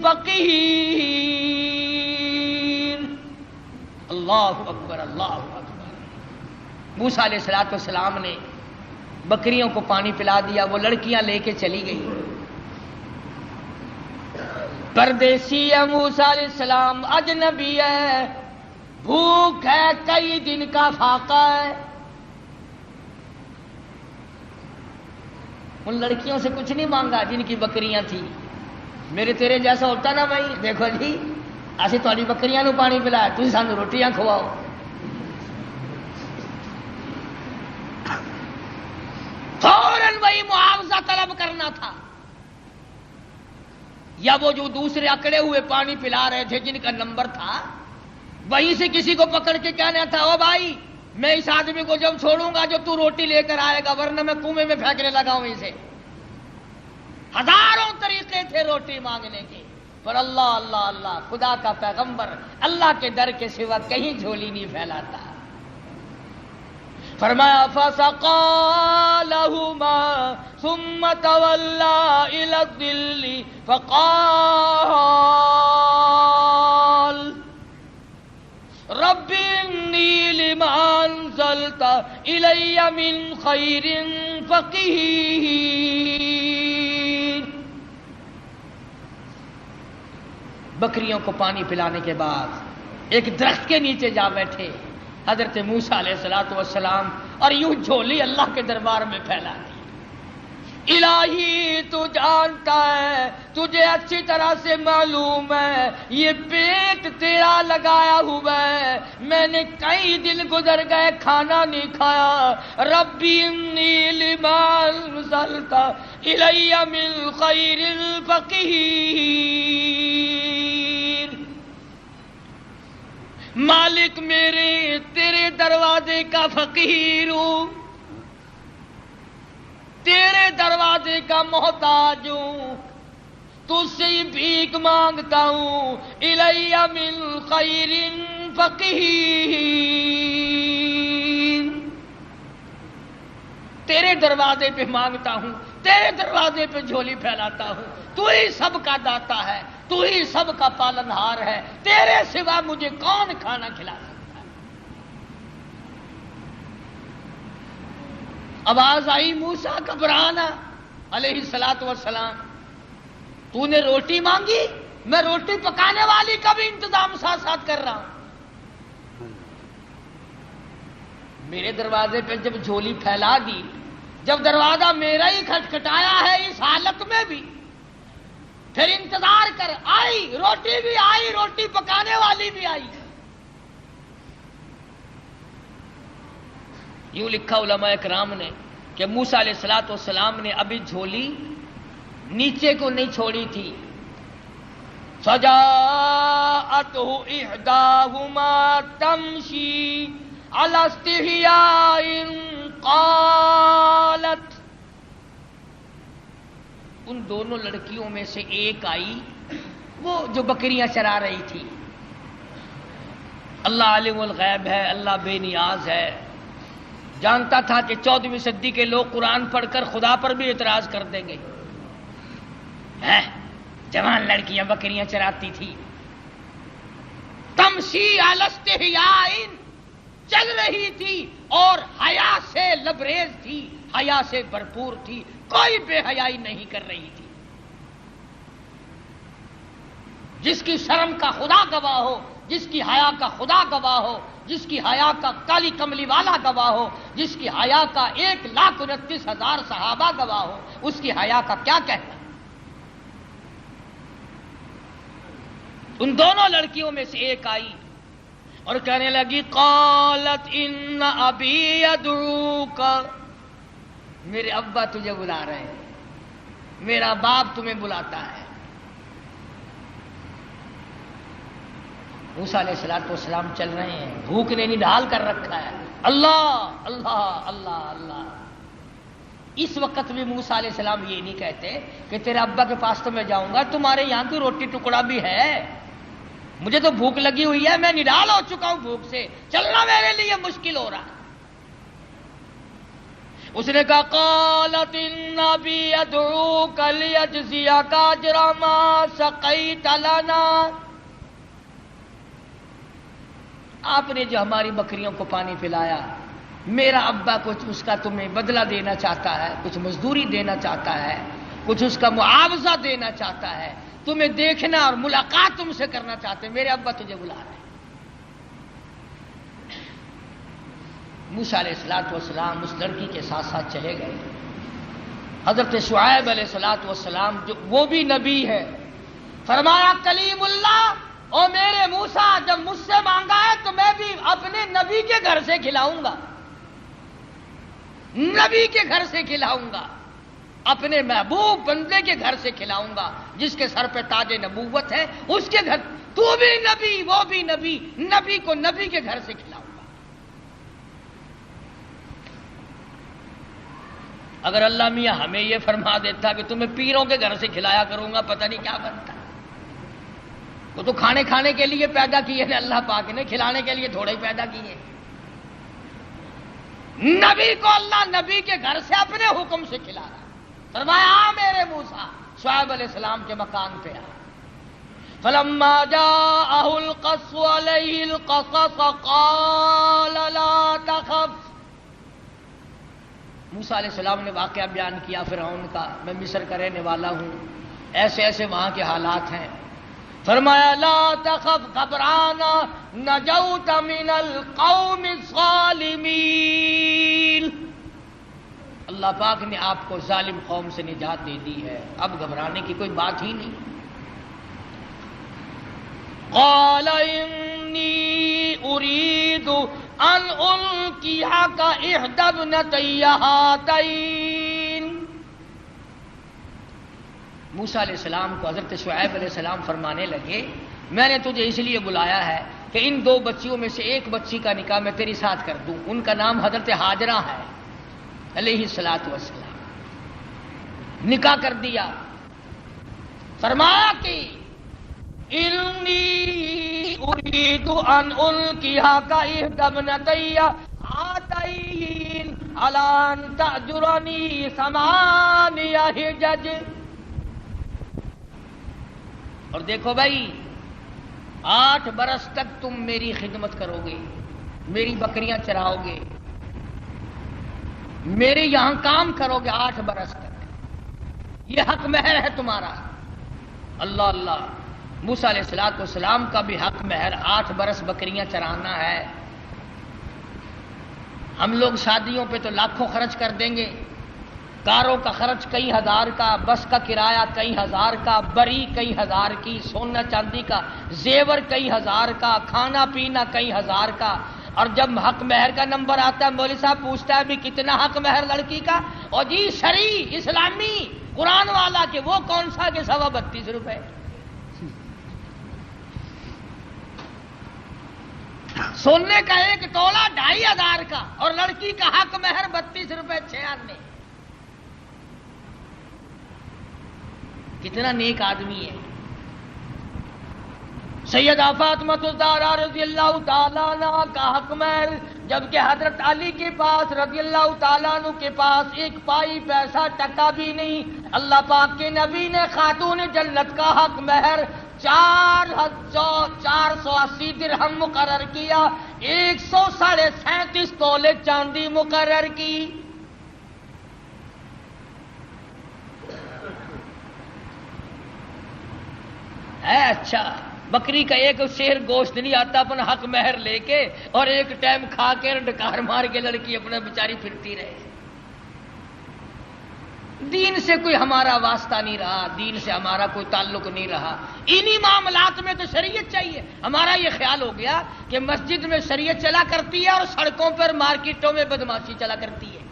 فَقِيرٌ۔ اللہ اکبر، اللہ اکبر۔ موسیٰ علیہ السلام نے بکریوں کو پانی پلا دیا، وہ لڑکیاں لے کے چلی گئی۔ پردیسی ہے موسیٰ علیہ السلام، اجنبی ہے، بھوک ہے، کئی دن کا فاقہ ہے۔ ان لڑکیوں سے کچھ نہیں مانگا جن کی بکریاں تھیں، میرے تیرے جیسا ہوتا نا بھائی، دیکھو جی اسی تھوڑی بکریاں نو پانی پلایا، تھی سانو روٹیاں کھواؤ۔ فوراً وہی معاوضہ طلب کرنا تھا، یا وہ جو دوسرے اکڑے ہوئے پانی پلا رہے تھے جن کا نمبر تھا، وہیں سے کسی کو پکڑ کے کہنا تھا او بھائی میں اس آدمی کو جب چھوڑوں گا جو تو روٹی لے کر آئے گا، ورنہ میں کنویں میں پھینکنے لگا ہوں اسے۔ ہزاروں طریقے تھے روٹی مانگنے کے، پر اللہ اللہ اللہ، خدا کا پیغمبر اللہ کے در کے سوا کہیں جھولی نہیں پھیلاتا۔ فرمایا فَسَقَىٰ لَهُمَا ثُمَّ تَوَلَّىٰ إِلَى الظِّلِّ فَقَالَ رَبِّ إِنِّي لِمَا أَنزَلْتَ إِلَيَّ مِنْ خَيْرٍ فَقِيرٌ۔ بکریوں کو پانی پلانے کے بعد ایک درخت کے نیچے جا بیٹھے حضرت موسیٰ علیہ السلام، اور یوں جھولی اللہ کے دربار میں پھیلا دی۔ الہی تو جانتا ہے، تجھے اچھی طرح سے معلوم ہے یہ پیٹ تیرا لگایا ہوا ہے، میں نے کئی دن گزر گئے کھانا نہیں کھایا، ربی انی لما انزلت الی من خیر فقیر۔ مالک میرے تیرے دروازے کا فقیر ہوں، تیرے دروازے کا محتاج ہوں، تجھ سے ہی بھیک مانگتا ہوں، الی من خیر فقیر۔ تیرے دروازے پہ مانگتا ہوں، تیرے دروازے پہ جھولی پھیلاتا ہوں، تو ہی سب کا داتا ہے، تو ہی سب کا پالنہار ہے، تیرے سوا مجھے کون کھانا کھلا سکتا ہے۔ آواز آئی موسیٰ گھبرانا علیہ السلام، تو نے روٹی مانگی، میں روٹی پکانے والی کا بھی انتظام ساتھ ساتھ کر رہا ہوں، میرے دروازے پہ جب جھولی پھیلا دی، جب دروازہ میرا ہی کھٹکھٹایا ہے اس حالت میں بھی، پھر انتظار کر، آئی روٹی بھی آئی، روٹی پکانے والی بھی آئی۔ یوں لکھا علماء اکرام نے کہ موسیٰ علیہ السلام نے ابھی جھولی نیچے کو نہیں چھوڑی تھی، فجاءته احداهما تمشي على استحياء قالت، ان دونوں لڑکیوں میں سے ایک آئی، وہ جو بکریاں چرا رہی تھی۔ اللہ عالم الغیب ہے، اللہ بے نیاز ہے، جانتا تھا کہ 14ویں صدی کے لوگ قرآن پڑھ کر خدا پر بھی اعتراض کر دیں گے۔ جوان لڑکیاں بکریاں چراتی تھی، تمشی علی استحیاء، چل رہی تھی اور حیا سے لبریز تھی، حیا سے بھرپور تھی، کوئی بے حیائی نہیں کر رہی تھی۔ جس کی شرم کا خدا گواہ ہو، جس کی حیا کا خدا گواہ ہو، جس کی حیا کا کالی کملی والا گواہ ہو، جس کی حیا کا 1,29,000 صحابہ گواہ ہو، اس کی حیا کا کیا کہنا۔ ان دونوں لڑکیوں میں سے ایک آئی اور کہنے لگی، قالت ان ابی یدعوک، میرے ابا تجھے بلا رہے ہیں، میرا باپ تمہیں بلاتا ہے۔ موسیٰ علیہ السلام چل رہے ہیں، بھوک نے نڈال کر رکھا ہے، اللہ اللہ اللہ اللہ۔ اس وقت بھی موسیٰ علیہ السلام یہ نہیں کہتے کہ تیرے ابا کے پاس تو میں جاؤں گا، تمہارے یہاں کوئی روٹی ٹکڑا بھی ہے؟ مجھے تو بھوک لگی ہوئی ہے، میں نڈال ہو چکا ہوں بھوک سے، چلنا میرے لیے مشکل ہو رہا ہے۔ اس نے کہا، قالت ان ابی یدعوک لیجزیک اجر ما سقیت لنا، آپ نے جو ہماری بکریوں کو پانی پلایا، میرا ابا کچھ اس کا تمہیں بدلہ دینا چاہتا ہے، کچھ مزدوری دینا چاہتا ہے، کچھ اس کا معاوضہ دینا چاہتا ہے، تمہیں دیکھنا اور ملاقات تم سے کرنا چاہتے ہیں، میرے ابا تجھے بلا رہے ہیں۔ موسیٰ علیہ السلام اس لڑکی کے ساتھ ساتھ چلے گئے۔ حضرت شعیب علیہ السلام جو وہ بھی نبی ہے، فرمایا، کلیم اللہ، او میرے موسیٰ، جب مجھ سے مانگا ہے تو میں بھی اپنے نبی کے گھر سے کھلاؤں گا، نبی کے گھر سے کھلاؤں گا، اپنے محبوب بندے کے گھر سے کھلاؤں گا، جس کے سر پہ تاج نبوت ہے، اس کے گھر۔ تو بھی نبی، وہ بھی نبی، نبی کو نبی کے گھر سے کھلاؤں گا۔ اگر اللہ میاں ہمیں یہ فرما دیتا کہ تمہیں پیروں کے گھر سے کھلایا کروں گا، پتہ نہیں کیا بنتا۔ وہ تو کھانے کے لیے پیدا کیے ہیں اللہ پاک نے، کھلانے کے لیے تھوڑے ہی پیدا کیے۔ نبی کو اللہ نبی کے گھر سے اپنے حکم سے کھلا رہا۔ فرمایا، میرے موسیٰ، شعیب علیہ السلام کے مکان پہ آ۔ فلما جاءه القص عليه القصص قال لا تخف، موسیٰ علیہ السلام نے واقعہ بیان کیا فرعون کا، میں مصر کا رہنے والا ہوں، ایسے ایسے وہاں کے حالات ہیں۔ فرمایا، لا تخف، گھبرانا، نجوت من القوم الظالمین، اللہ پاک نے آپ کو ظالم قوم سے نجات دے دی ہے، اب گھبرانے کی کوئی بات ہی نہیں۔ قال انی اريد ان القيك احدى ابنتي هاتين، موسیٰ علیہ السلام کو حضرت شعیب علیہ السلام فرمانے لگے، میں نے تجھے اس لیے بلایا ہے کہ ان دو بچیوں میں سے ایک بچی کا نکاح میں تیری ساتھ کر دوں۔ ان کا نام حضرت ہاجرہ ہے علیہ السلام، نکاح کر دیا۔ فرمایا کہ انی اريد ان القيك احدى ابنتي هاتين على ان تأجرني 8 حجج، اور دیکھو بھائی، 8 برس تک تم میری خدمت کرو گے، میری بکریاں چراؤ گے، میرے یہاں کام کرو گے 8 برس تک، یہ حق مہر ہے تمہارا۔ اللہ اللہ، موسیٰ علیہ السلام کا بھی حق مہر 8 برس بکریاں چرانا ہے۔ ہم لوگ شادیوں پہ تو لاکھوں خرچ کر دیں گے، کاروں کا خرچ کئی ہزار کا، بس کا کرایہ کئی ہزار کا، بری کئی ہزار کی، سونا چاندی کا زیور کئی ہزار کا، کھانا پینا کئی ہزار کا، اور جب حق مہر کا نمبر آتا ہے مولوی صاحب پوچھتا ہے بھی کتنا حق مہر لڑکی کا، اور جی شرعی اسلامی قرآن والا کہ وہ کون سا کہ 32.5 روپے۔ سونے کا 1 تولہ 2500 کا، اور لڑکی کا حق مہر 32 روپے 6 آنے۔ کتنا نیک آدمی ہے۔ سیدہ فاطمہ الزہرا رضی اللہ تعالیٰ عنہ کا حق مہر، جبکہ حضرت علی کے پاس رضی اللہ تعالیٰ عنہ کے پاس 1 پائی پیسہ ٹکا بھی نہیں، اللہ پاک کے نبی نے خاتون جنت کا حق مہر 480 درہم مقرر کیا، 137.5 تولے چاندی مقرر کی۔ ہے اچھا، بکری کا 1 شیر گوشت نہیں آتا اپنا حق مہر لے کے، اور 1 ٹائم کھا کے ڈکار مار کے لڑکی اپنا بیچاری پھرتی رہے۔ دین سے کوئی ہمارا واسطہ نہیں رہا، دین سے ہمارا کوئی تعلق نہیں رہا، انہی معاملات میں تو شریعت چاہیے۔ ہمارا یہ خیال ہو گیا کہ مسجد میں شریعت چلا کرتی ہے اور سڑکوں پر مارکیٹوں میں بدماشی چلا کرتی ہے۔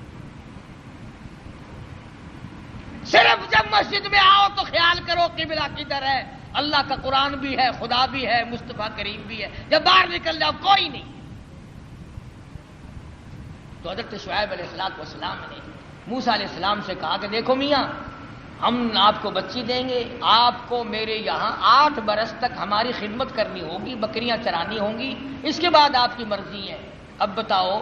صرف جب مسجد میں آؤ تو خیال کرو قبلہ کدھر ہے، اللہ کا قرآن بھی ہے، خدا بھی ہے، مصطفیٰ کریم بھی ہے، جب باہر نکل جاؤ کوئی نہیں۔ تو حضرت شعیب علیہ السلام نے موسیٰ علیہ السلام سے کہا کہ دیکھو میاں، ہم آپ کو بچی دیں گے، آپ کو میرے یہاں 8 برس تک ہماری خدمت کرنی ہوگی، بکریاں چرانی ہوں گی، اس کے بعد آپ کی مرضی ہے۔ اب بتاؤ،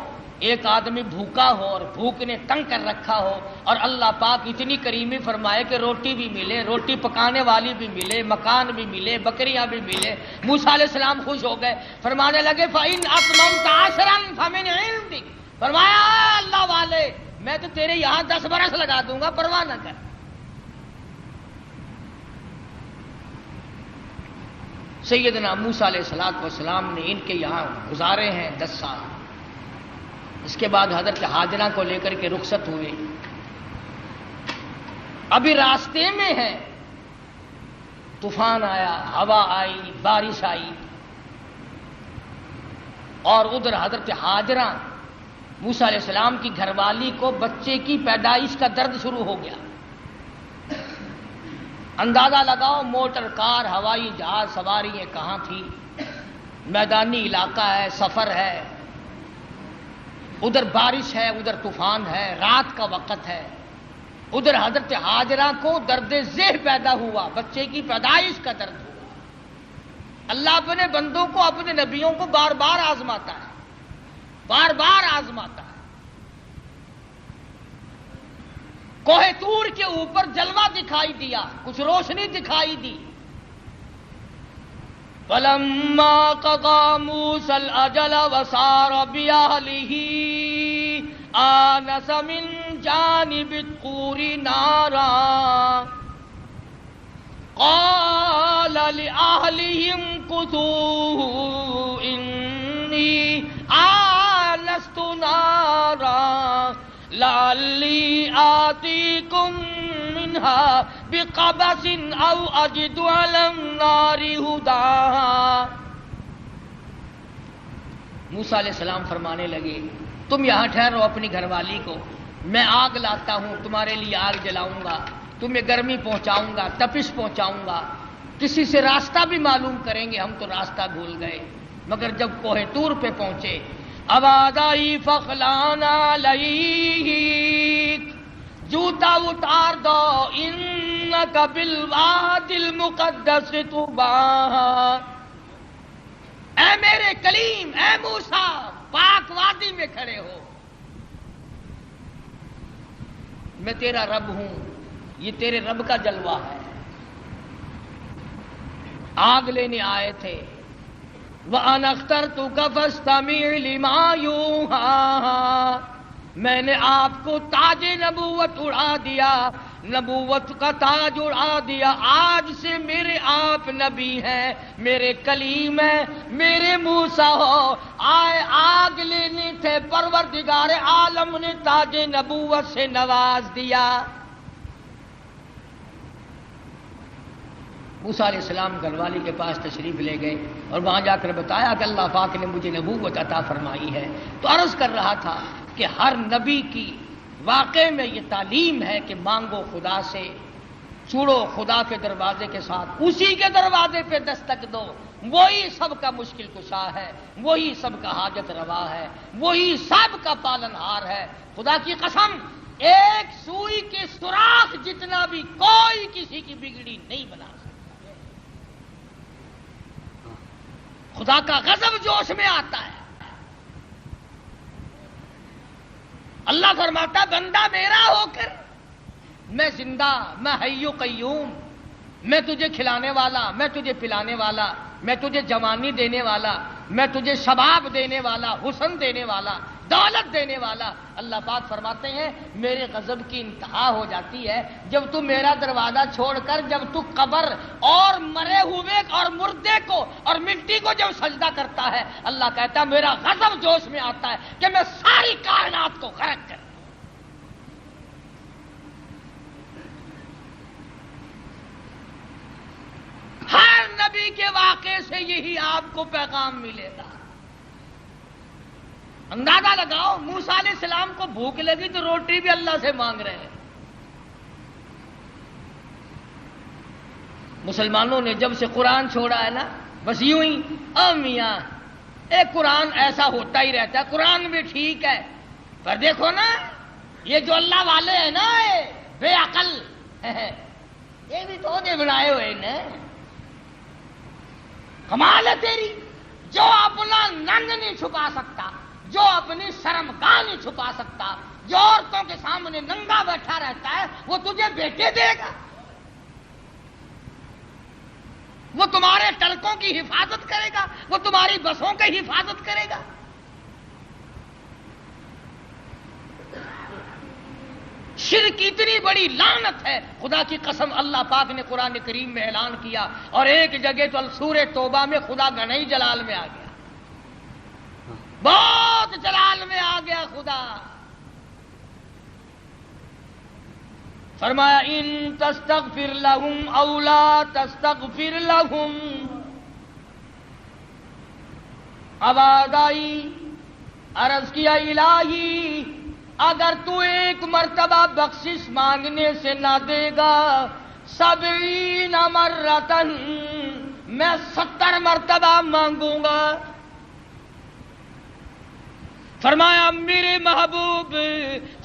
ایک آدمی بھوکا ہو اور بھوک نے تنگ کر رکھا ہو، اور اللہ پاک اتنی کریمی فرمائے کہ روٹی بھی ملے، روٹی پکانے والی بھی ملے، مکان بھی ملے، بکریاں بھی ملے۔ موسیٰ علیہ السلام خوش ہو گئے، فرمانے لگے فَإِنْ أَتْمَمْتَ عَشْرًا فَمِنْ عِنْدِكَ، فرمایا اللہ والے میں تو تیرے یہاں 10 برس لگا دوں گا، پرواہ نہ کر۔ سیدنا موسیٰ علیہ السلام نے ان کے یہاں گزارے ہیں 10 سال۔ اس کے بعد حضرت ہاجرہ کو لے کر کے رخصت ہوئے، ابھی راستے میں ہے، طوفان آیا، ہوا آئی، بارش آئی، اور ادھر حضرت ہاجرہ موسیٰ علیہ السلام کی گھر والی کو بچے کی پیدائش کا درد شروع ہو گیا۔ اندازہ لگاؤ موٹر کار، ہوائی جہاز سواریاں کہاں تھی، میدانی علاقہ ہے، سفر ہے، ادھر بارش ہے، ادھر طوفان ہے، رات کا وقت ہے، ادھر حضرت ہاجرہ کو درد ذہ پیدا ہوا، بچے کی پیدائش کا درد ہوا۔ اللہ اپنے بندوں کو، اپنے نبیوں کو بار بار آزماتا ہے، بار بار آزماتا ہے۔ کوہ طور کے اوپر جلوہ دکھائی دیا، کچھ روشنی دکھائی دی۔ فَلَمَّا قَضَىٰ مُوسَى الْأَجَلَ وَسَارَ بِأَهْلِهِ آنَسَ مِن جَانِبِ الطُّورِ نَارًا قَالَ لِأَهْلِهِ امْكُثُوا إِنِّي آنَسْتُ نَارًا لَعَلِّي آتِيكُم مِّنْهَا بِقَبَسٍ أَوْ أَجِدُ عَلَى النَّارِ هُدًى۔ موسیٰ علیہ السلام فرمانے لگے تم یہاں ٹھہرو اپنی گھر والی کو، میں آگ لاتا ہوں، تمہارے لیے آگ جلاؤں گا، تمہیں گرمی پہنچاؤں گا، تپش پہنچاؤں گا، کسی سے راستہ بھی معلوم کریں گے، ہم تو راستہ بھول گئے۔ مگر جب کوہ طور پہ پہنچے، آواز آئی فخلان علیک، جوتا اتار دو، انک بالوادی المقدس طویٰ، اے میرے کلیم، اے موسیٰ، پاک وادی میں کھڑے ہو، میں تیرا رب ہوں، یہ تیرے رب کا جلوہ ہے۔ آگ لینے آئے تھے، وَأَنَا اخْتَرْتُكَ فَاسْتَمِعْ لِمَا يُوحَىٰ، میں نے آپ کو تاج نبوت اڑا دیا، نبوت کا تاج اڑا دیا، آج سے میرے آپ نبی ہیں، میرے کلیم ہیں، میرے موسیٰ ہو۔ آئے آگ لینے تھے، پروردگار عالم نے تاج نبوت سے نواز دیا۔ موسیٰ علیہ السلام گھر والی کے پاس تشریف لے گئے اور وہاں جا کر بتایا کہ اللہ پاک نے مجھے نبوت عطا فرمائی ہے۔ تو عرض کر رہا تھا کہ ہر نبی کی واقع میں یہ تعلیم ہے کہ مانگو خدا سے، چوڑو خدا کے دروازے کے ساتھ، اسی کے دروازے پہ دستک دو، وہی سب کا مشکل کشا ہے، وہی سب کا حاجت روا ہے، وہی سب کا پالن ہار ہے۔ خدا کی قسم، ایک سوئی کے سوراخ جتنا بھی کوئی کسی کی بگڑی نہیں بنا سکتا۔ خدا کا غضب جوش میں آتا ہے۔ اللہ فرماتا بندہ میرا ہو کر، میں زندہ، میں حی و قیوم، میں تجھے کھلانے والا، میں تجھے پلانے والا، میں تجھے جوانی دینے والا، میں تجھے شباب دینے والا، حسن دینے والا، دولت دینے والا۔ اللہ پاک فرماتے ہیں میرے غضب کی انتہا ہو جاتی ہے جب تو میرا دروازہ چھوڑ کر، جب تو قبر اور مرے ہوئے اور مردے کو اور مٹی کو جب سجدہ کرتا ہے، اللہ کہتا ہے میرا غضب جوش میں آتا ہے کہ میں ساری کائنات کو غرق کر۔ ہر نبی کے واقعے سے یہی آپ کو پیغام ملے گا۔ اندازہ لگاؤ، موسیٰ علیہ السلام کو بھوک لگی تو روٹی بھی اللہ سے مانگ رہے ہیں۔ مسلمانوں نے جب سے قرآن چھوڑا ہے نا، بس یوں ہی میاں ایک قرآن ایسا ہوتا ہی رہتا ہے، قرآن بھی ٹھیک ہے پر دیکھو نا یہ جو اللہ والے ہیں نا بے عقل، یہ بھی تو دے بنائے ہوئے نا۔ کمال ہے تیری، جو اپنا ننگ نہیں چھپا سکتا، جو اپنی شرمگاہ نہیں چھپا سکتا، جو عورتوں کے سامنے ننگا بیٹھا رہتا ہے، وہ تجھے بیٹے دے گا، وہ تمہارے ٹرکوں کی حفاظت کرے گا، وہ تمہاری بسوں کی حفاظت کرے گا۔ شرک اتنی بڑی لعنت ہے، خدا کی قسم اللہ پاک نے قرآن کریم میں اعلان کیا، اور ایک جگہ تو سورہ توبہ میں خدا گنائی جلال میں آ گیا، بہت جلال میں آ گیا خدا۔ فرمایا ان تستغفر لهم او لا تستغفر لهم، آواز آئی، عرض کیا الہی اگر تو ایک مرتبہ بخشش مانگنے سے نہ دے گا، 70 مرتن، میں 70 مرتبہ مانگوں گا۔ فرمایا میرے محبوب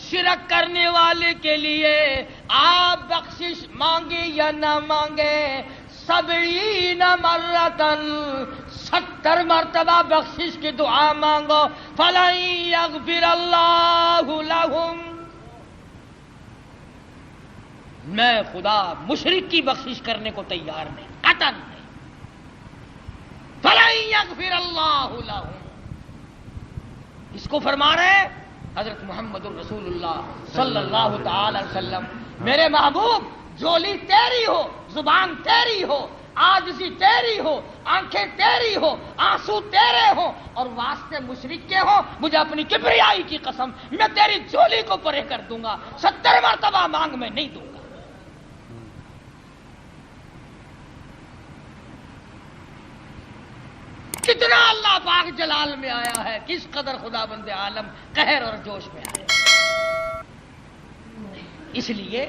شرک کرنے والے کے لیے آپ بخشش مانگے یا نہ مانگے، 70 مرتن، 70 مرتبہ بخشش کی دعا مانگو، فَلَن يَغْفِرَ اللَّهُ لَهُمْ، میں خدا مشرک کی بخشش کرنے کو تیار نہیں، قطعاً نہیں۔ فَلَن يَغْفِرَ اللَّهُ لَهُمْ، اس کو فرما رہے ہیں حضرت محمد الرسول اللہ صلی اللہ تعالی وسلم، میرے محبوب جولی تیری ہو، زبان تیری ہو، عاجزی تیری ہو، آنکھیں تیری ہو، آنسو تیرے ہو، اور واسطے مشرک کے ہو، مجھے اپنی کبریائی کی قسم میں تیری جولی کو پرے کر دوں گا، 70 مرتبہ مانگ میں نہیں دوں گا۔ کتنا اللہ پاک جلال میں آیا ہے، کس قدر خدا بند عالم قہر اور جوش میں آیا۔ اس لیے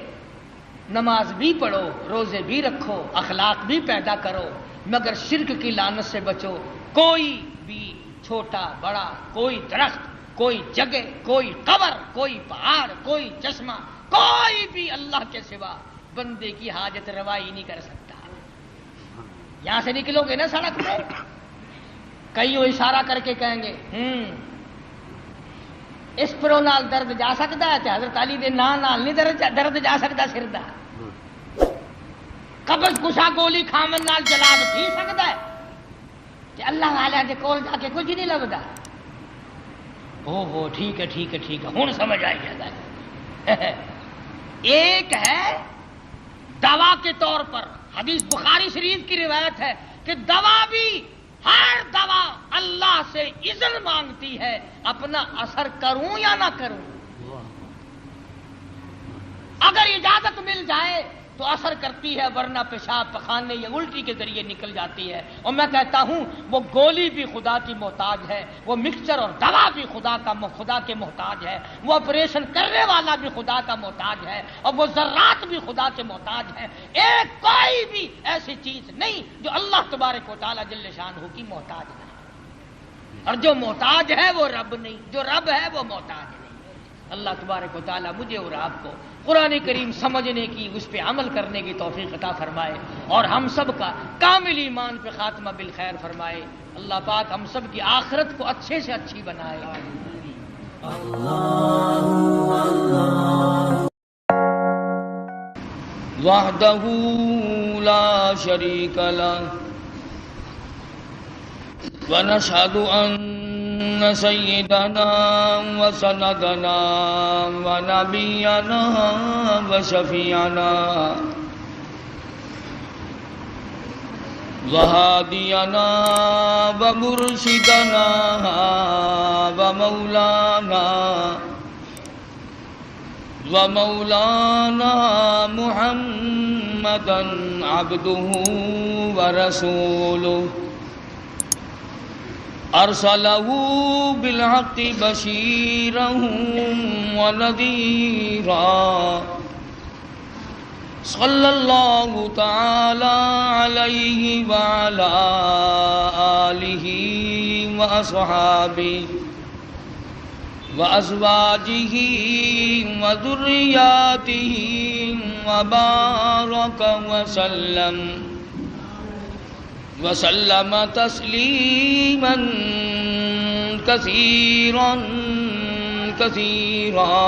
نماز بھی پڑھو، روزے بھی رکھو، اخلاق بھی پیدا کرو، مگر شرک کی لعنت سے بچو۔ کوئی بھی چھوٹا بڑا، کوئی درخت، کوئی جگہ، کوئی قبر، کوئی پہاڑ، کوئی چشمہ، کوئی بھی اللہ کے سوا بندے کی حاجت روائی نہیں کر سکتا۔ یہاں سے نکلو گے نا سڑک پہ، کئی اشارہ کر کے کہیں گے اس پرو نال درد جا سکتا ہے، حضرت علی دے نال نہیں درد جا سکتا، سردا قبض کشا گولی کھامن نال جلاب تھی سکتا ہے کہ اللہ والے دے کول جا کے کچھ نہیں لبدا۔ او ٹھیک ہے ٹھیک ہے ٹھیک ہے، ہن سمجھ آئی ہے۔ ایک ہے دوا کے طور پر، حدیث بخاری شریف کی روایت ہے کہ دوا بھی ہر دوا اللہ سے اذن مانگتی ہے، اپنا اثر کروں یا نہ کروں۔ اگر اجازت مل جائے تو اثر کرتی ہے، ورنہ پیشاب پخانے یا الٹی کے ذریعے نکل جاتی ہے۔ اور میں کہتا ہوں وہ گولی بھی خدا کی محتاج ہے، وہ مکسچر اور دوا بھی خدا کے محتاج ہے، وہ آپریشن کرنے والا بھی خدا کا محتاج ہے، اور وہ ذرات بھی خدا کے محتاج ہیں۔ ایک کوئی بھی ایسی چیز نہیں جو اللہ تبارک و تعالیٰ جل شانہ کی محتاج نہیں، اور جو محتاج ہے وہ رب نہیں، جو رب ہے وہ محتاج نہیں۔ اللہ تبارک و تعالیٰ مجھے اور آپ کو قرآن کریم سمجھنے کی، اس پہ عمل کرنے کی توفیق عطا فرمائے، اور ہم سب کا کامل ایمان پہ خاتمہ بالخیر فرمائے۔ اللہ پاک ہم سب کی آخرت کو اچھے سے اچھی بنائے۔ وحدہ لا شریک لہ ونشہد ان سیدنا وسندنا ونبینا وشفیعنا وہادینا ومرشدنا ومولانا محمدا عبدہ ورسولہ ارسلہ بالحق بشیرا ونذیرا صلی اللہ تعالی علیہ وعلی آلہ واصحابہ وازواجہ وذریاتہ وبارک وسلم تسلیما کثیرا کثیرا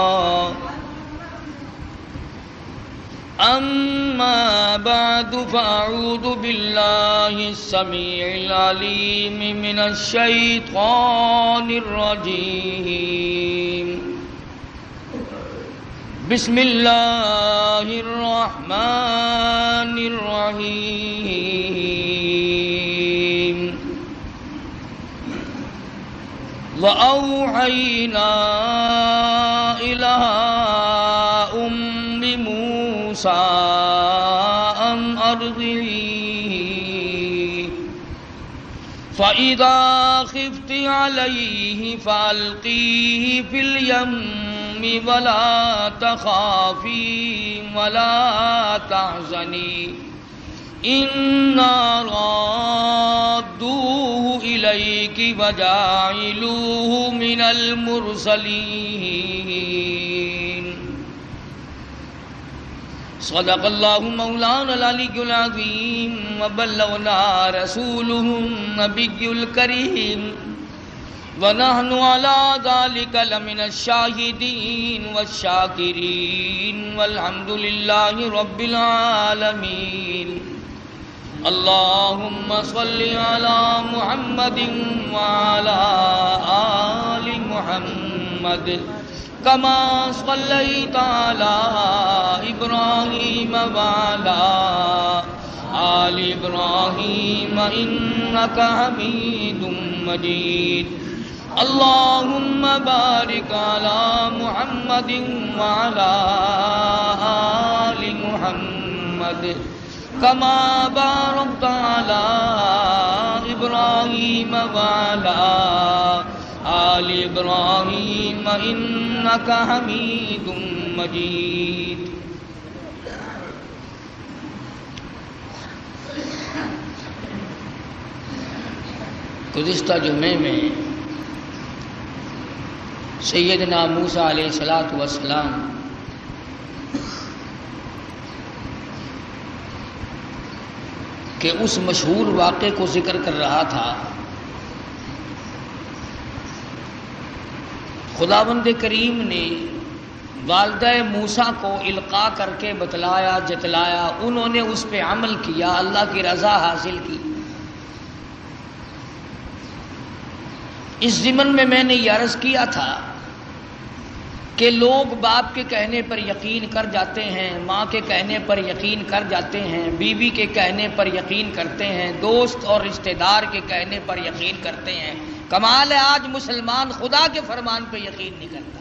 اما بعد فاعوذ باللہ السمیع العلیم من الشیطان الرجیم بسم اللہ الرحمن الرحیم وأوحینا إلى أم موسى أن أرضعيه فإذا خفت عليه فألقيه في اليم ولا تخافي ولا تحزني إنا رادوه إليك وجاعلوه من المرسلين صدق الله مولانا العلي العظيم وبلغنا رسوله النبي الكريم ونحن على ذلك لمن الشاهدين والشاكرين والحمد لله رب العالمين اللهم صل على محمد وعلى آل محمد كما صليت على إبراهيم وعلى آل إبراهيم إنك حميد مجيد اللهم بارك على محمد وعلى آل محمد كما باركت على إبراهيم وعلى آل إبراهيم إنك حميد مجيد گزشتہ جمعے میں سیدنا موسیٰ علیہ السلام کہ اس مشہور واقعے کو ذکر کر رہا تھا۔ خداوند کریم نے والدہ موسیٰ کو القاء کر کے بتلایا، جتلایا، انہوں نے اس پہ عمل کیا، اللہ کی رضا حاصل کی۔ اس ضمن میں نے یہ عرض کیا تھا کہ لوگ باپ کے کہنے پر یقین کر جاتے ہیں، ماں کے کہنے پر یقین کر جاتے ہیں، بیوی کے کہنے پر یقین کرتے ہیں، دوست اور رشتہ دار کے کہنے پر یقین کرتے ہیں۔ کمال ہے آج مسلمان خدا کے فرمان پہ یقین نہیں کرتا۔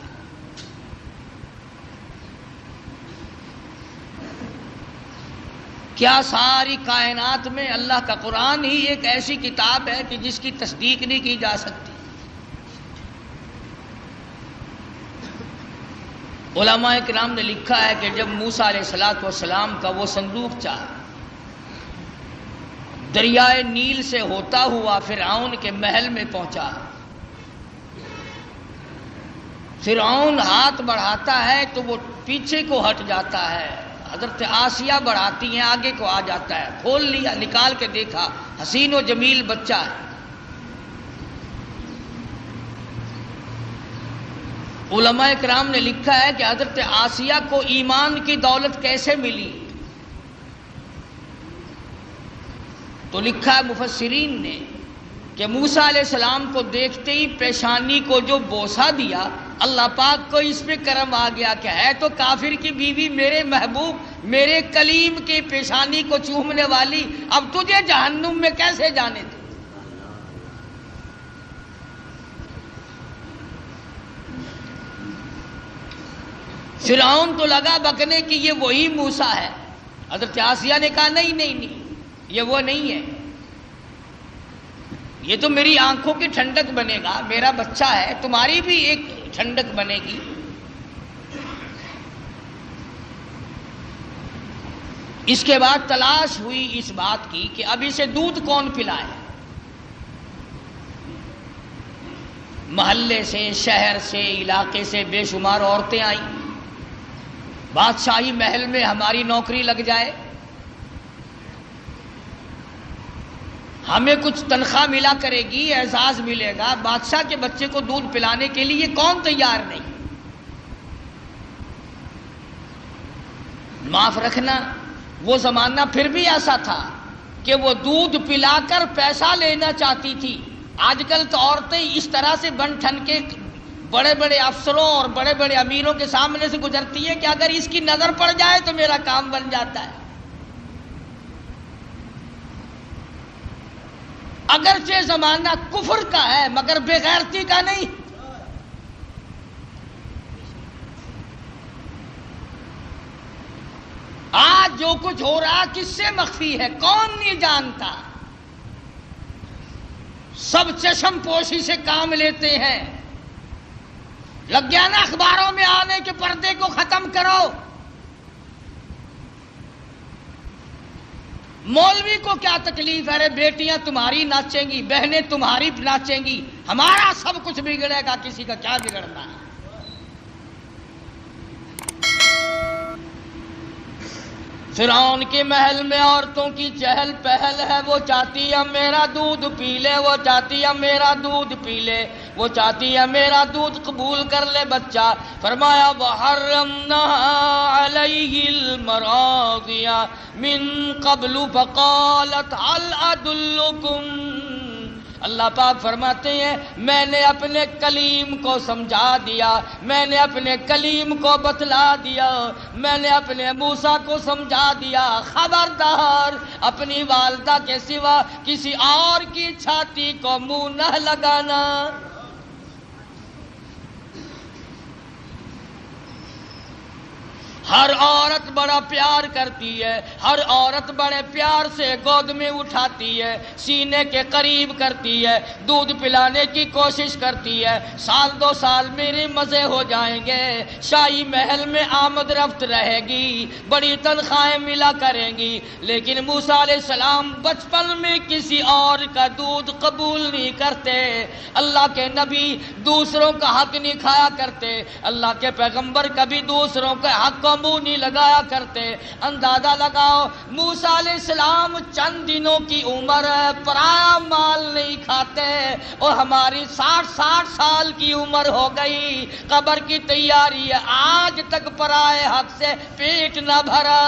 کیا ساری کائنات میں اللہ کا قرآن ہی ایک ایسی کتاب ہے کہ جس کی تصدیق نہیں کی جا سکتی؟ علماء کرام نے لکھا ہے کہ جب موسیٰ علیہ السلام کا وہ صندوق چاہا، دریائے نیل سے ہوتا ہوا فرعون کے محل میں پہنچا، فرعون ہاتھ بڑھاتا ہے تو وہ پیچھے کو ہٹ جاتا ہے، حضرت آسیہ بڑھاتی ہیں آگے کو آ جاتا ہے، کھول لیا، نکال کے دیکھا حسین و جمیل بچہ ہے۔ علماء کرام نے لکھا ہے کہ حضرت آسیہ کو ایمان کی دولت کیسے ملی؟ تو لکھا ہے مفسرین نے کہ موسیٰ علیہ السلام کو دیکھتے ہی پیشانی کو جو بوسہ دیا، اللہ پاک کو اس پہ کرم آ گیا کہ ہے تو کافر کی بیوی میرے محبوب میرے کلیم کی پیشانی کو چومنے والی، اب تجھے جہنم میں کیسے جانے دے۔ فرعون تو لگا بکنے کہ یہ وہی موسیٰ ہے۔ حضرت آسیہ نے کہا نہیں نہیں نہیں، یہ وہ نہیں ہے، یہ تو میری آنکھوں کی ٹھنڈک بنے گا، میرا بچہ ہے، تمہاری بھی ایک ٹھنڈک بنے گی۔ اس کے بعد تلاش ہوئی اس بات کی کہ اب اسے دودھ کون پلائے۔ محلے سے، شہر سے، علاقے سے بے شمار عورتیں آئیں، بادشاہی محل میں ہماری نوکری لگ جائے، ہمیں کچھ تنخواہ ملا کرے گی، اعزاز ملے گا، بادشاہ کے بچے کو دودھ پلانے کے لیے کون تیار نہیں؟ معاف رکھنا وہ زمانہ پھر بھی ایسا تھا کہ وہ دودھ پلا کر پیسہ لینا چاہتی تھی۔ آج کل تو عورتیں اس طرح سے بن ٹھن کے بڑے بڑے افسروں اور بڑے بڑے امیروں کے سامنے سے گزرتی ہیں کہ اگر اس کی نظر پڑ جائے تو میرا کام بن جاتا ہے۔ اگرچہ زمانہ کفر کا ہے مگر بے غیرتی کا نہیں۔ آج جو کچھ ہو رہا کس سے مخفی ہے، کون نہیں جانتا؟ سب چشم پوشی سے کام لیتے ہیں۔ لگ گیا نا اخباروں میں آنے کے پردے کو ختم کرو۔ مولوی کو کیا تکلیف ہے، رے بیٹیاں تمہاری ناچیں گی، بہنیں تمہاری ناچیں گی، ہمارا سب کچھ بگڑے گا، کسی کا کیا بگڑنا ہے۔ فرعون کے محل میں عورتوں کی چہل پہل ہے، وہ چاہتی ہے میرا دودھ پی لے، وہ چاہتی ہے میرا دودھ پی لے، وہ چاہتی ہے میرا دودھ قبول کر لے بچہ۔ فرمایا وَحَرَّمْنَا عَلَيْهِ الْمَرَاضِعَ مِن قَبْلُ فَقَالَتْ هَلْ أَدُلُّكُمْ۔ اللہ پاک فرماتے ہیں میں نے اپنے کلیم کو سمجھا دیا، میں نے اپنے کلیم کو بتلا دیا، میں نے اپنے موسیٰ کو سمجھا دیا، خبردار اپنی والدہ کے سوا کسی اور کی چھاتی کو منہ نہ لگانا۔ ہر عورت بڑا پیار کرتی ہے، ہر عورت بڑے پیار سے گود میں اٹھاتی ہے، سینے کے قریب کرتی ہے، دودھ پلانے کی کوشش کرتی ہے۔ سال دو سال میرے مزے ہو جائیں گے، شاہی محل میں آمد رفت رہے گی، بڑی تنخواہیں ملا کریں گی، لیکن موسیٰ علیہ السلام بچپن میں کسی اور کا دودھ قبول نہیں کرتے۔ اللہ کے نبی دوسروں کا حق نہیں کھایا کرتے، اللہ کے پیغمبر کبھی دوسروں کے حق کو منہ نہیں لگایا کرتے۔ اندازہ لگاؤ موسیٰ علیہ السلام چند دنوں کی عمر ہے، پرایا مال نہیں کھاتے، اور ہماری 60 سال کی عمر ہو گئی، قبر کی تیاری ہے، آج تک پرائے حق سے پیٹ نہ بھرا۔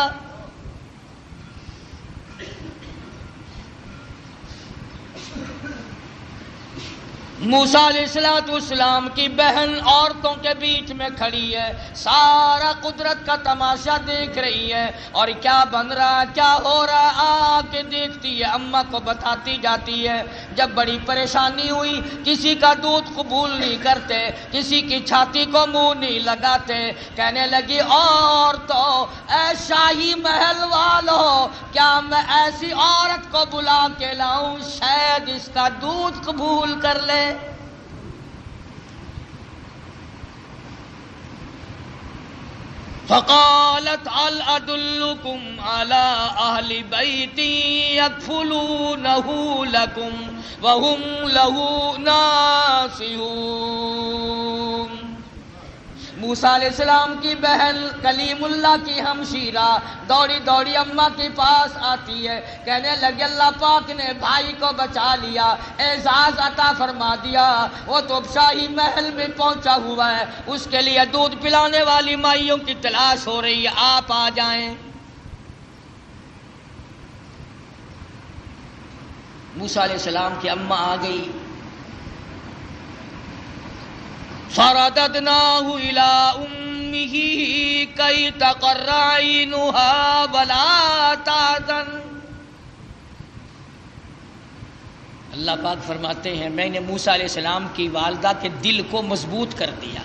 موسیٰ علیہ السلام کی بہن عورتوں کے بیچ میں کھڑی ہے، سارا قدرت کا تماشا دیکھ رہی ہے، اور کیا بن رہا کیا ہو رہا آ کے دیکھتی ہے، اماں کو بتاتی جاتی ہے۔ جب بڑی پریشانی ہوئی، کسی کا دودھ قبول نہیں کرتے، کسی کی چھاتی کو منہ نہیں لگاتے، کہنے لگی عورتوں، اے شاہی محل والوں، کیا میں ایسی عورت کو بلا کے لاؤں شاید اس کا دودھ قبول کر لے؟ فقالت هل أدلكم على أهل بيت يكفلونه لكم وهم له ناصحون۔ موسیٰ علیہ السلام کی بہن کلیم اللہ کی ہمشیرہ دوڑی دوڑی اماں کے پاس آتی ہے، کہنے لگے اللہ پاک نے بھائی کو بچا لیا، اعزاز عطا فرما دیا، وہ تو شاہی محل میں پہنچا ہوا ہے، اس کے لیے دودھ پلانے والی مائیوں کی تلاش ہو رہی ہے، آپ آ جائیں۔ موسیٰ علیہ السلام کی اماں آ گئی، فرددناہ الی امہ کی تقر عینہا ولا تحزن۔ اللہ پاک فرماتے ہیں میں نے موسیٰ علیہ السلام کی والدہ کے دل کو مضبوط کر دیا،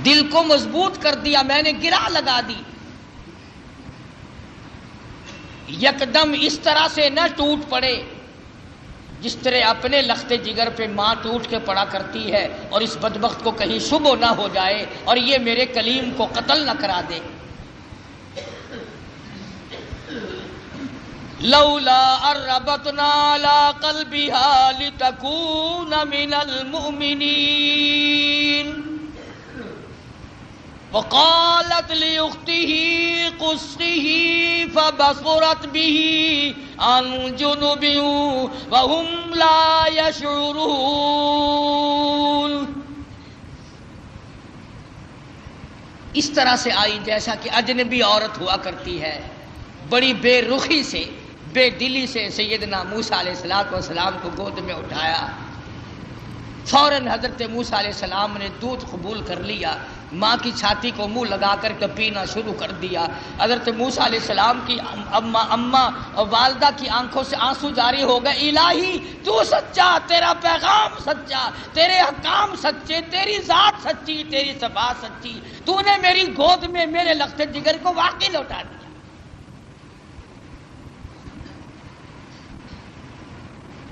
دل کو مضبوط کر دیا، میں نے گرہ لگا دی، یکدم اس طرح سے نہ ٹوٹ پڑے جس طرح اپنے لخت جگر پہ ماں ٹوٹ کے پڑا کرتی ہے، اور اس بدبخت کو کہیں شبہ نہ ہو جائے اور یہ میرے کلیم کو قتل نہ کرا دے۔ لولا اربتنا علی قلبها لتکون من المؤمنین وقالت لأخته قصه فبصرت به عن جنب وهم لا يشعرون۔ اس طرح سے آئی جیسا کہ اجنبی عورت ہوا کرتی ہے، بڑی بے رخی سے بے دلی سے سیدنا موسیٰ علیہ السلام کو گود میں اٹھایا، فوراً حضرت موسیٰ علیہ السلام نے دودھ قبول کر لیا، ماں کی چھاتی کو منہ لگا کر کے پینا شروع کر دیا۔ حضرت موسیٰ علیہ السلام کی اماں والدہ کی آنکھوں سے آنسو جاری ہو گئے، الہی تو سچا، تیرا پیغام سچا، تیرے احکام سچے، تیری ذات سچی، تیری صفات سچی، تو نے میری گود میں میرے لخت جگر کو واقعی لوٹا دیا۔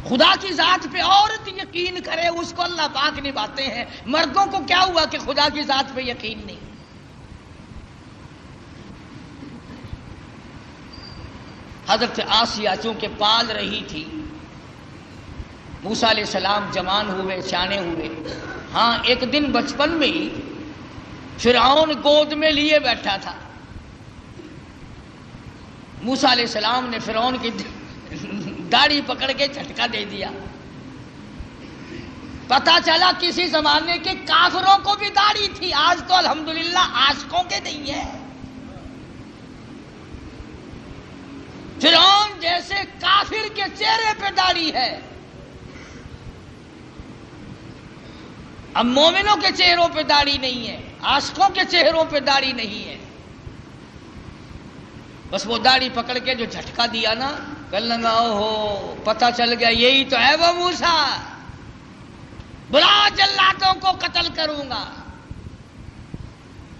خدا کی ذات پہ عورت یقین کرے اس کو اللہ پاک نبھاتے ہیں، مردوں کو کیا ہوا کہ خدا کی ذات پہ یقین نہیں؟ حضرت آسیہ چونکہ پال رہی تھی، موسیٰ علیہ السلام جوان ہوئے، سیانے ہوئے، ہاں ایک دن بچپن میں ہی فرعون گود میں لیے بیٹھا تھا، موسیٰ علیہ السلام نے فرعون کی داڑھی پکڑ کے جھٹکا دے دیا، پتا چلا کسی زمانے کے کافروں کو بھی داڑھی تھی، آج تو الحمدللہ عاشقوں کے نہیں ہے۔ فرعون جیسے کافر کے چہرے پہ داڑھی ہے، اب مومنوں کے چہروں پہ داڑھی نہیں ہے، عاشقوں کے چہروں پہ داڑھی نہیں ہے، بس وہ داڑھی پکڑ کے جو جھٹکا دیا نا، کل لگا ہو پتہ چل گیا یہی تو ہے وہ موسیٰ، بلا جلادوں کو قتل کروں گا۔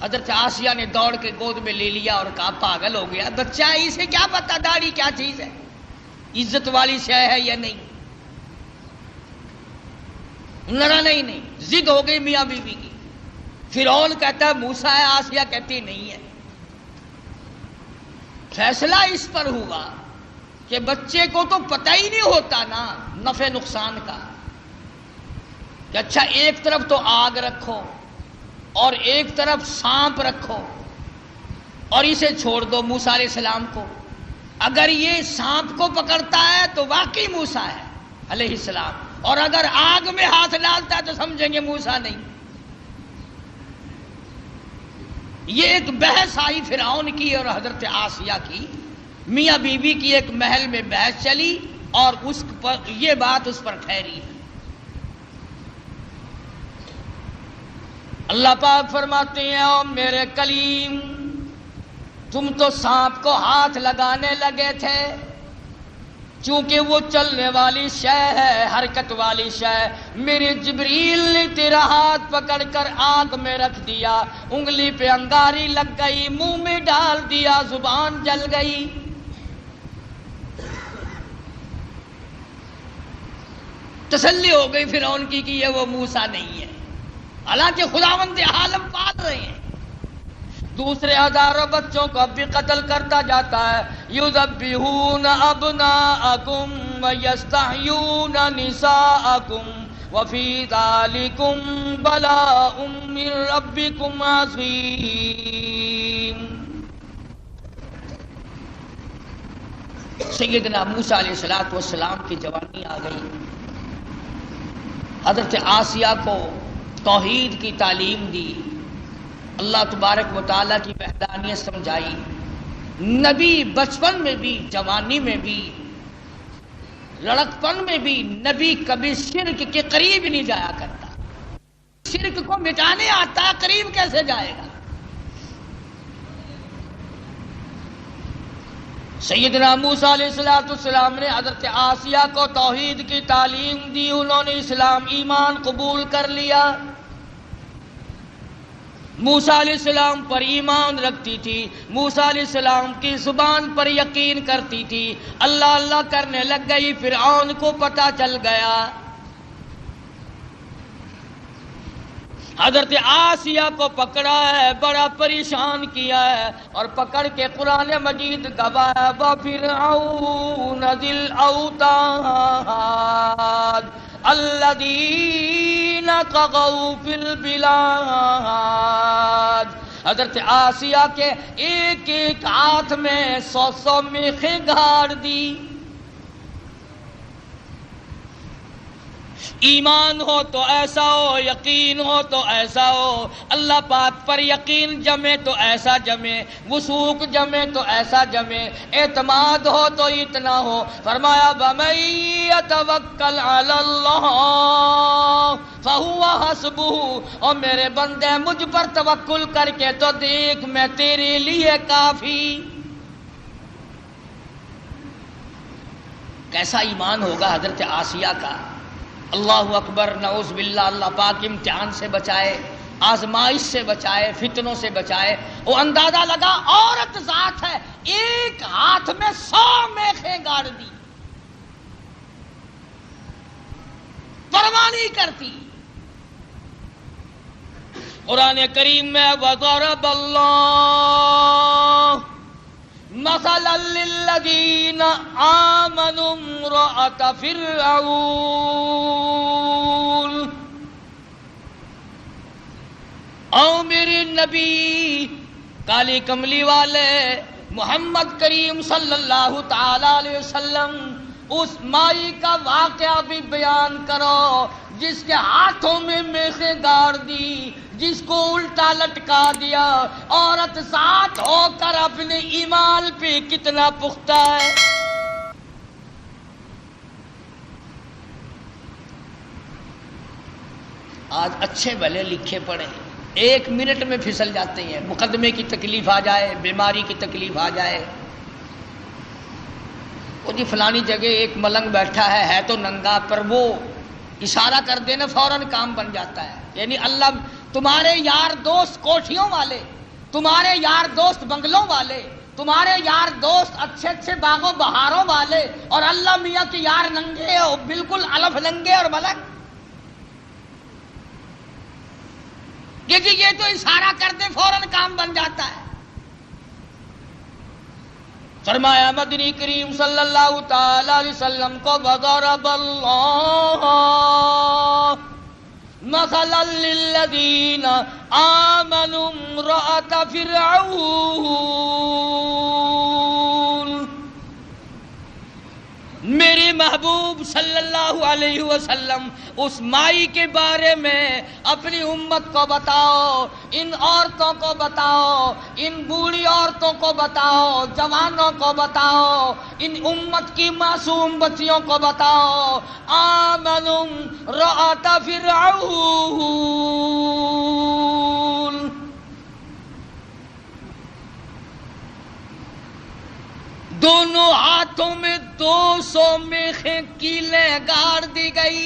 حضرت آسیہ نے دوڑ کے گود میں لے لیا اور کہا پاگل ہو گیا بچہ، اسے کیا پتا داڑھی کیا چیز ہے، عزت والی شے ہے یا نہیں؟ لڑا نہیں، ضد ہو گئی میاں بیوی کی، فرعون کہتا ہے موسیٰ ہے، آسیہ کہتی نہیں ہے۔ فیصلہ اس پر ہوا کہ بچے کو تو پتہ ہی نہیں ہوتا نا نفع نقصان کا، کہ اچھا ایک طرف تو آگ رکھو اور ایک طرف سانپ رکھو اور اسے چھوڑ دو موسیٰ علیہ السلام کو، اگر یہ سانپ کو پکڑتا ہے تو واقعی موسیٰ ہے علیہ السلام، اور اگر آگ میں ہاتھ ڈالتا ہے تو سمجھیں گے موسیٰ نہیں۔ یہ ایک بحث آئی فرعون کی اور حضرت آسیہ کی، میاں بیوی کی ایک محل میں بحث چلی، اور اس پر یہ بات اس پر ٹھہری ہے۔ اللہ پاک فرماتے ہیں او میرے کلیم، تم تو سانپ کو ہاتھ لگانے لگے تھے، چونکہ وہ چلنے والی شے ہے، حرکت والی شے، میرے جبریل نے تیرا ہاتھ پکڑ کر آنکھ میں رکھ دیا، انگلی پہ انگاری لگ گئی، منہ میں ڈال دیا، زبان جل گئی۔ تسلی ہو گئی فرعون کی کہ یہ وہ موسیٰ نہیں ہے، حالانکہ خداوند عالم پال رہے ہیں۔ دوسرے ہزاروں بچوں کو اب بھی قتل کرتا جاتا ہے۔ یذبحون ابناءکم ویستحیون نساءکم وفی ذالکم بلاء من ربکم عظیم۔ سیدنا موسیٰ علیہ السلام کی جوانی آ گئی، حضرت آسیہ کو توحید کی تعلیم دی، اللہ تبارک و تعالیٰ کی وحدانیت سمجھائی۔ نبی بچپن میں بھی، جوانی میں بھی، لڑکپن میں بھی نبی کبھی شرک کے قریب نہیں جایا کرتا۔ شرک کو مٹانے آتا، قریب کیسے جائے گا؟ سیدنا موسیٰ علیہ السلام نے حضرت آسیہ کو توحید کی تعلیم دی، انہوں نے اسلام ایمان قبول کر لیا۔ موسیٰ علیہ السلام پر ایمان رکھتی تھی، موسیٰ علیہ السلام کی زبان پر یقین کرتی تھی، اللہ اللہ کرنے لگ گئی، فرعون کو پتہ چل گیا۔ حضرت آسیہ کو پکڑا ہے، بڑا پریشان کیا ہے، اور پکڑ کے قرآن مجید گواہ وَفِرْعَوْنَ ذِي الْأَوْتَادِ الَّذِينَ طَغَوْا فِي الْبِلَادِ۔ حضرت آسیہ کے ایک ایک ہاتھ میں 100 میخیں گاڑ دی۔ ایمان ہو تو ایسا ہو، یقین ہو تو ایسا ہو، اللہ پاک پر یقین جمے تو ایسا جمے، وثوق جمے تو ایسا جمے، اعتماد ہو تو اتنا ہو۔ فرمایا وَمَن يَتَوَکَّلْ عَلَى اللَّهِ فَهُوَ حَسْبُهُ، اور میرے بندے مجھ پر توکل کر کے تو دیکھ میں تیرے لیے کافی۔ کیسا ایمان ہوگا حضرت آسیہ کا! اللہ اکبر، نعوذ باللہ، اللہ پاک امتحان سے بچائے، آزمائش سے بچائے، فتنوں سے بچائے۔ وہ اندازہ لگا عورت ذات ہے، ایک ہاتھ میں 100 میخیں گاڑ دی، پرواہ نہیں کرتی۔ قرآن کریم میں وَضَرَبَ اللَّهُ مَثَلًا لِلَّذِينَ آمَنُوا امْرَأَتَ فِرْعَوْنَ، او میرے نبی کالی کملی والے محمد کریم صلی اللہ تعالی علیہ وسلم، اس مائی کا واقعہ بھی بیان کرو جس کے ہاتھوں میں میخیں گاڑ دی، جس کو الٹا لٹکا دیا، عورت ذات ہو کر اپنے ایمان پہ کتنا پختہ ہے۔ آج اچھے بھلے لکھے پڑھے 1 منٹ میں پھسل جاتے ہیں، مقدمے کی تکلیف آ جائے، بیماری کی تکلیف آ جائے، وہ جی فلانی جگہ ایک ملنگ بیٹھا ہے تو ننگا، پر وہ اشارہ کر دینا فوراً کام بن جاتا ہے۔ یعنی اللہ تمہارے یار دوست کوٹھیوں والے، تمہارے یار دوست بنگلوں والے، تمہارے یار دوست اچھے اچھے باغوں بہاروں والے، اور اللہ میاں کے یار ننگے ہو، بالکل الف ننگے اور ملنگ۔ یہ تو اشارہ کر دے فوراً کام بن جاتا ہے۔ فرمایا مدنی کریم صلی اللہ تعالی علیہ وسلم کو وَضَرَبَ اللَّهُ مَثَلًا لِلَّذِينَ آمَنُوا امْرَأَتَ فِرْعَوْنَ، میرے محبوب صلی اللہ علیہ وسلم اس مائی کے بارے میں اپنی امت کو بتاؤ، ان عورتوں کو بتاؤ، ان بوڑھی عورتوں کو بتاؤ، جوانوں کو بتاؤ، ان امت کی معصوم بچیوں کو بتاؤ، آمنوا رأت فرعون، دونوں ہاتھوں میں 200 میخیں کیلیں گاڑ دی گئی،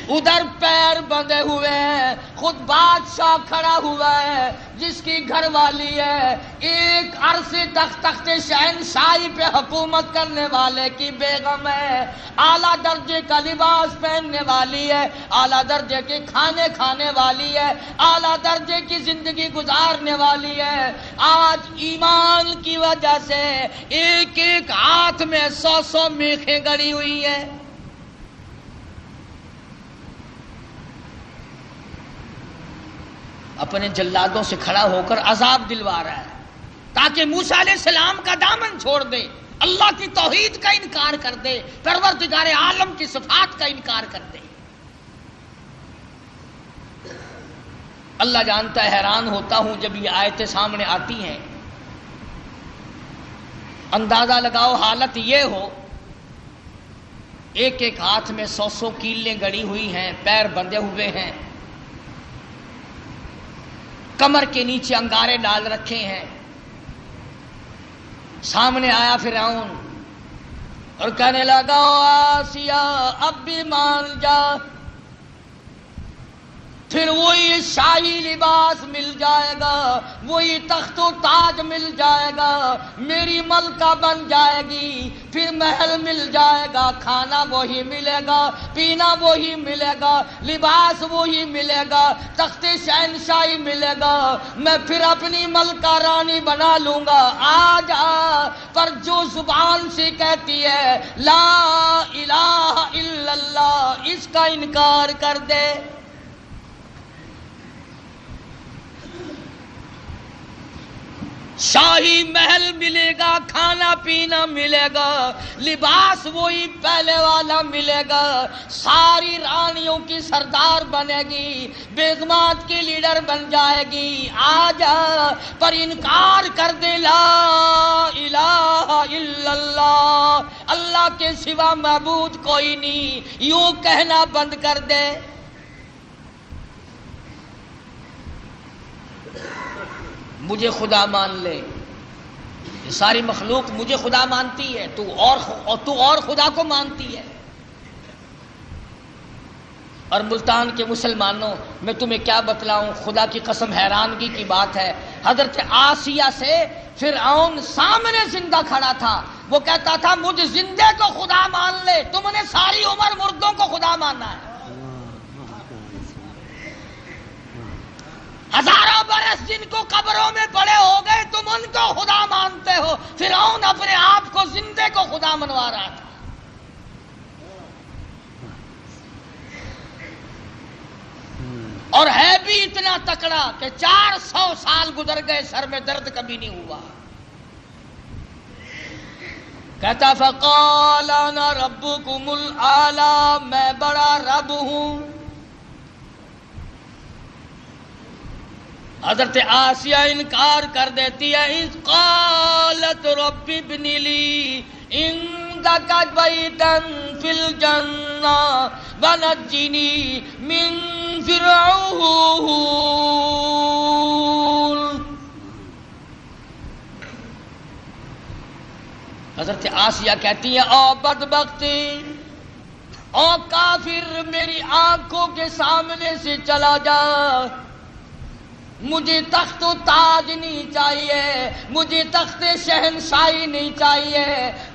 ادھر پیر بندھے ہوئے ہیں، خود بادشاہ کھڑا ہوا ہے جس کی گھر والی ہے ایک عرصے تک تخت شہنشاہی پہ حکومت کرنے والے کی بیگم ہے، اعلیٰ درجے کا لباس پہننے والی ہے، اعلیٰ درجے کے کھانے کھانے والی ہے، اعلیٰ درجے کی زندگی گزارنے والی ہے۔ آج ایمان کی وجہ سے ایک ایک ہاتھ میں 100 میخیں گڑی ہوئی ہے۔ اپنے جلادوں سے کھڑا ہو کر عذاب دلوا رہا ہے تاکہ موسیٰ علیہ السلام کا دامن چھوڑ دے، اللہ کی توحید کا انکار کر دے، پروردگار عالم کی صفات کا انکار کر دے۔ اللہ جانتا ہے، حیران ہوتا ہوں جب یہ آیتیں سامنے آتی ہیں، اندازہ لگاؤ حالت یہ ہو ایک ایک ہاتھ میں 100 کیلیں گڑی ہوئی ہیں، پیر بندھے ہوئے ہیں، کمر کے نیچے انگارے ڈال رکھے ہیں، سامنے آیا فرعون اور کہنے لگا آسیہ اب بھی مان جا، پھر وہی شاہی لباس مل جائے گا، وہی تخت و تاج مل جائے گا، میری ملکہ بن جائے گی، پھر محل مل جائے گا، کھانا وہی ملے گا، پینا وہی ملے گا، لباس وہی ملے گا، تخت شہنشاہی ملے گا، میں پھر اپنی ملکہ رانی بنا لوں گا، آ جا۔ پر جو زبان سے کہتی ہے لا الہ الا اللہ، اس کا انکار کر دے، شاہی محل ملے گا، کھانا پینا ملے گا، لباس وہی پہلے والا ملے گا، ساری رانیوں کی سردار بنے گی، بیگمات کی لیڈر بن جائے گی، آ جا، پر انکار کر دے لا الہ الا اللہ، اللہ کے سوا معبود کوئی نہیں، یوں کہنا بند کر دے۔ مجھے خدا مان لے، یہ ساری مخلوق مجھے خدا مانتی ہے، تو اور خدا کو مانتی ہے۔ اور ملتان کے مسلمانوں، میں تمہیں کیا بتلاؤں، خدا کی قسم حیرانگی کی بات ہے، حضرت آسیہ سے فرعون سامنے زندہ کھڑا تھا، وہ کہتا تھا مجھ زندے کو خدا مان لے، تم نے ساری عمر مردوں کو خدا ماننا ہے، ہزاروں برس جن کو قبروں میں پڑے ہو گئے تم ان کو خدا مانتے ہو۔ فرعون اپنے آپ کو زندے کو خدا منوا رہا تھا۔ اور ہے بھی اتنا تکڑا کہ 400 سال گزر گئے، سر میں درد کبھی نہیں ہوا۔ کہتا فقال انا ربکم الاعلی، میں بڑا رب ہوں۔ حضرت آسیہ انکار کر دیتی ہے، اذ قالت رب ابن لی عندک بیتا فی الجنہ ونجنی من فرعون۔ حضرت آسیہ کہتی ہے او بدبختی، او کافر، میری آنکھوں کے سامنے سے چلا جا، مجھے تخت و تاج نہیں چاہیے، مجھے تخت شہنشاہی نہیں چاہیے،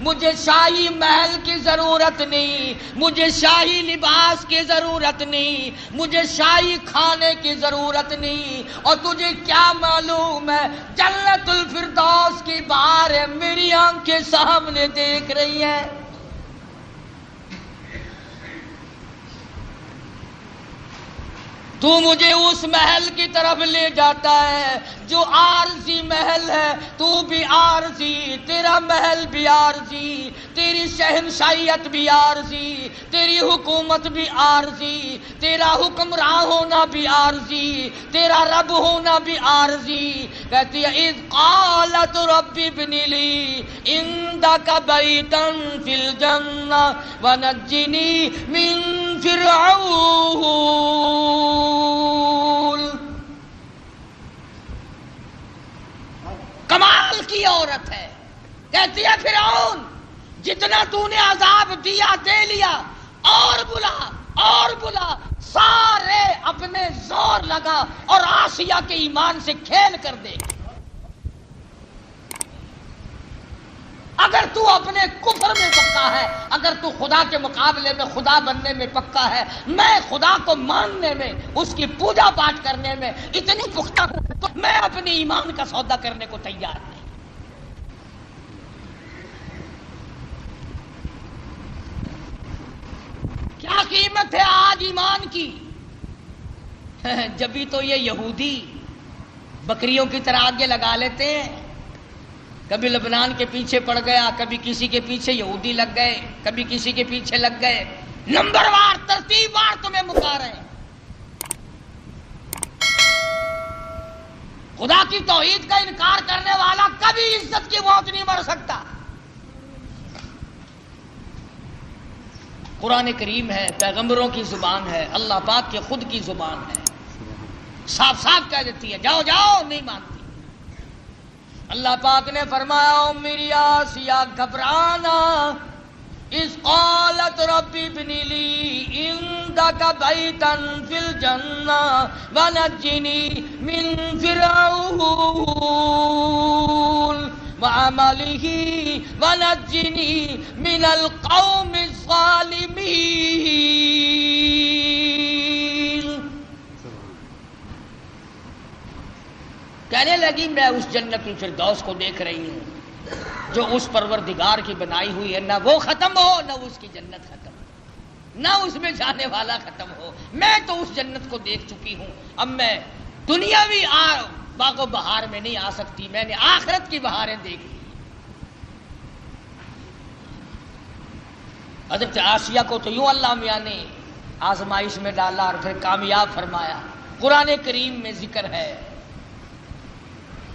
مجھے شاہی محل کی ضرورت نہیں، مجھے شاہی لباس کی ضرورت نہیں، مجھے شاہی کھانے کی ضرورت نہیں، اور تجھے کیا معلوم ہے جنت الفردوس کی بہاریں میری آنکھیں سامنے دیکھ رہی ہیں۔ تو مجھے اس محل کی طرف لے جاتا ہے جو عارضی محل ہے، تو بھی عارضی، تیرا محل بھی عارضی، تیری شہنشاہیت بھی عارضی، تیری حکومت بھی عارضی، تیرا حکمراں ہونا بھی عارضی، تیرا رب ہونا بھی عارضی۔ کہتی ہے اذ قالت رب ابن لی عندک بیتا فی الجنہ ونجنی من فرعون۔ کمال کی عورت ہے، کہتی ہے فرعون جتنا تو نے عذاب دیا دے لیا، اور بلا اور بلا، سارے اپنے زور لگا اور آسیہ کے ایمان سے کھیل کر دے۔ اگر تو اپنے کفر میں پکا ہے، اگر تو خدا کے مقابلے میں خدا بننے میں پکا ہے، میں خدا کو ماننے میں، اس کی پوجا پاٹ کرنے میں اتنی پختہ ہوں، تو میں اپنی ایمان کا سودا کرنے کو تیار نہیں۔ کیا قیمت ہے آج ایمان کی؟ جبھی تو یہ یہودی بکریوں کی طرح آگے لگا لیتے ہیں، کبھی لبنان کے پیچھے پڑ گیا، کبھی کسی کے پیچھے یہودی لگ گئے، کبھی کسی کے پیچھے لگ گئے، نمبر وار ترتیب وار تمہیں مکا رہے ہیں۔ خدا کی توحید کا انکار کرنے والا کبھی عزت کی موت نہیں مر سکتا۔ قرآن کریم ہے، پیغمبروں کی زبان ہے، اللہ پاک کے خود کی زبان ہے، صاف صاف کہہ دیتی ہے جاؤ جاؤ، نہیں مانتی۔ اللہ پاک نے فرمایا او میری آسیہ گھبرانا، اذ قالت رب ابن لی عندک بیتا فی الجنہ ونجنی من فرعون وعملہ ونجنی من القوم الظالمین۔ کہنے لگی میں اس جنت الفردوس کو دیکھ رہی ہوں جو اس پروردگار کی بنائی ہوئی ہے، نہ وہ ختم ہو نہ اس کی جنت ختم ہو، نہ اس میں جانے والا ختم ہو۔ میں تو اس جنت کو دیکھ چکی ہوں، اب میں دنیاوی باغ و بہار میں نہیں آ سکتی، میں نے آخرت کی بہاریں دیکھ لی۔ حضرت آسیہ کو تو یوں اللہ میاں نے آزمائش میں ڈالا اور پھر کامیاب فرمایا۔ قرآن کریم میں ذکر ہے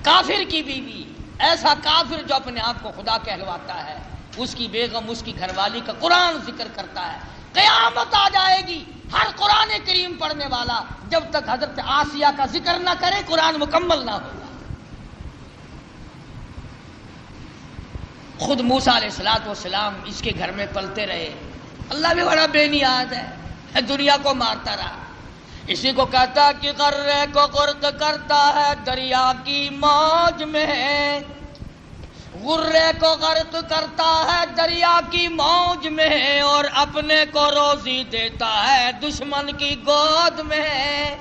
کافر کی بیوی، ایسا کافر جو اپنے آپ کو خدا کہلواتا ہے، اس کی بیگم، اس کی گھر والی کا قرآن ذکر کرتا ہے۔ قیامت آ جائے گی، ہر قرآن کریم پڑھنے والا جب تک حضرت آسیہ کا ذکر نہ کرے قرآن مکمل نہ ہوگا۔ خود موسیٰ علیہ السلام اس کے گھر میں پلتے رہے، اللہ بھی بڑا بے نیاز ہے، دنیا کو مارتا رہا۔ اسی کو کہتا کہ غرے کو غرق کرتا ہے دریا کی موج میں، غرے کو غرق کرتا ہے دریا کی موج میں، اور اپنے کو روزی دیتا ہے دشمن کی گود میں۔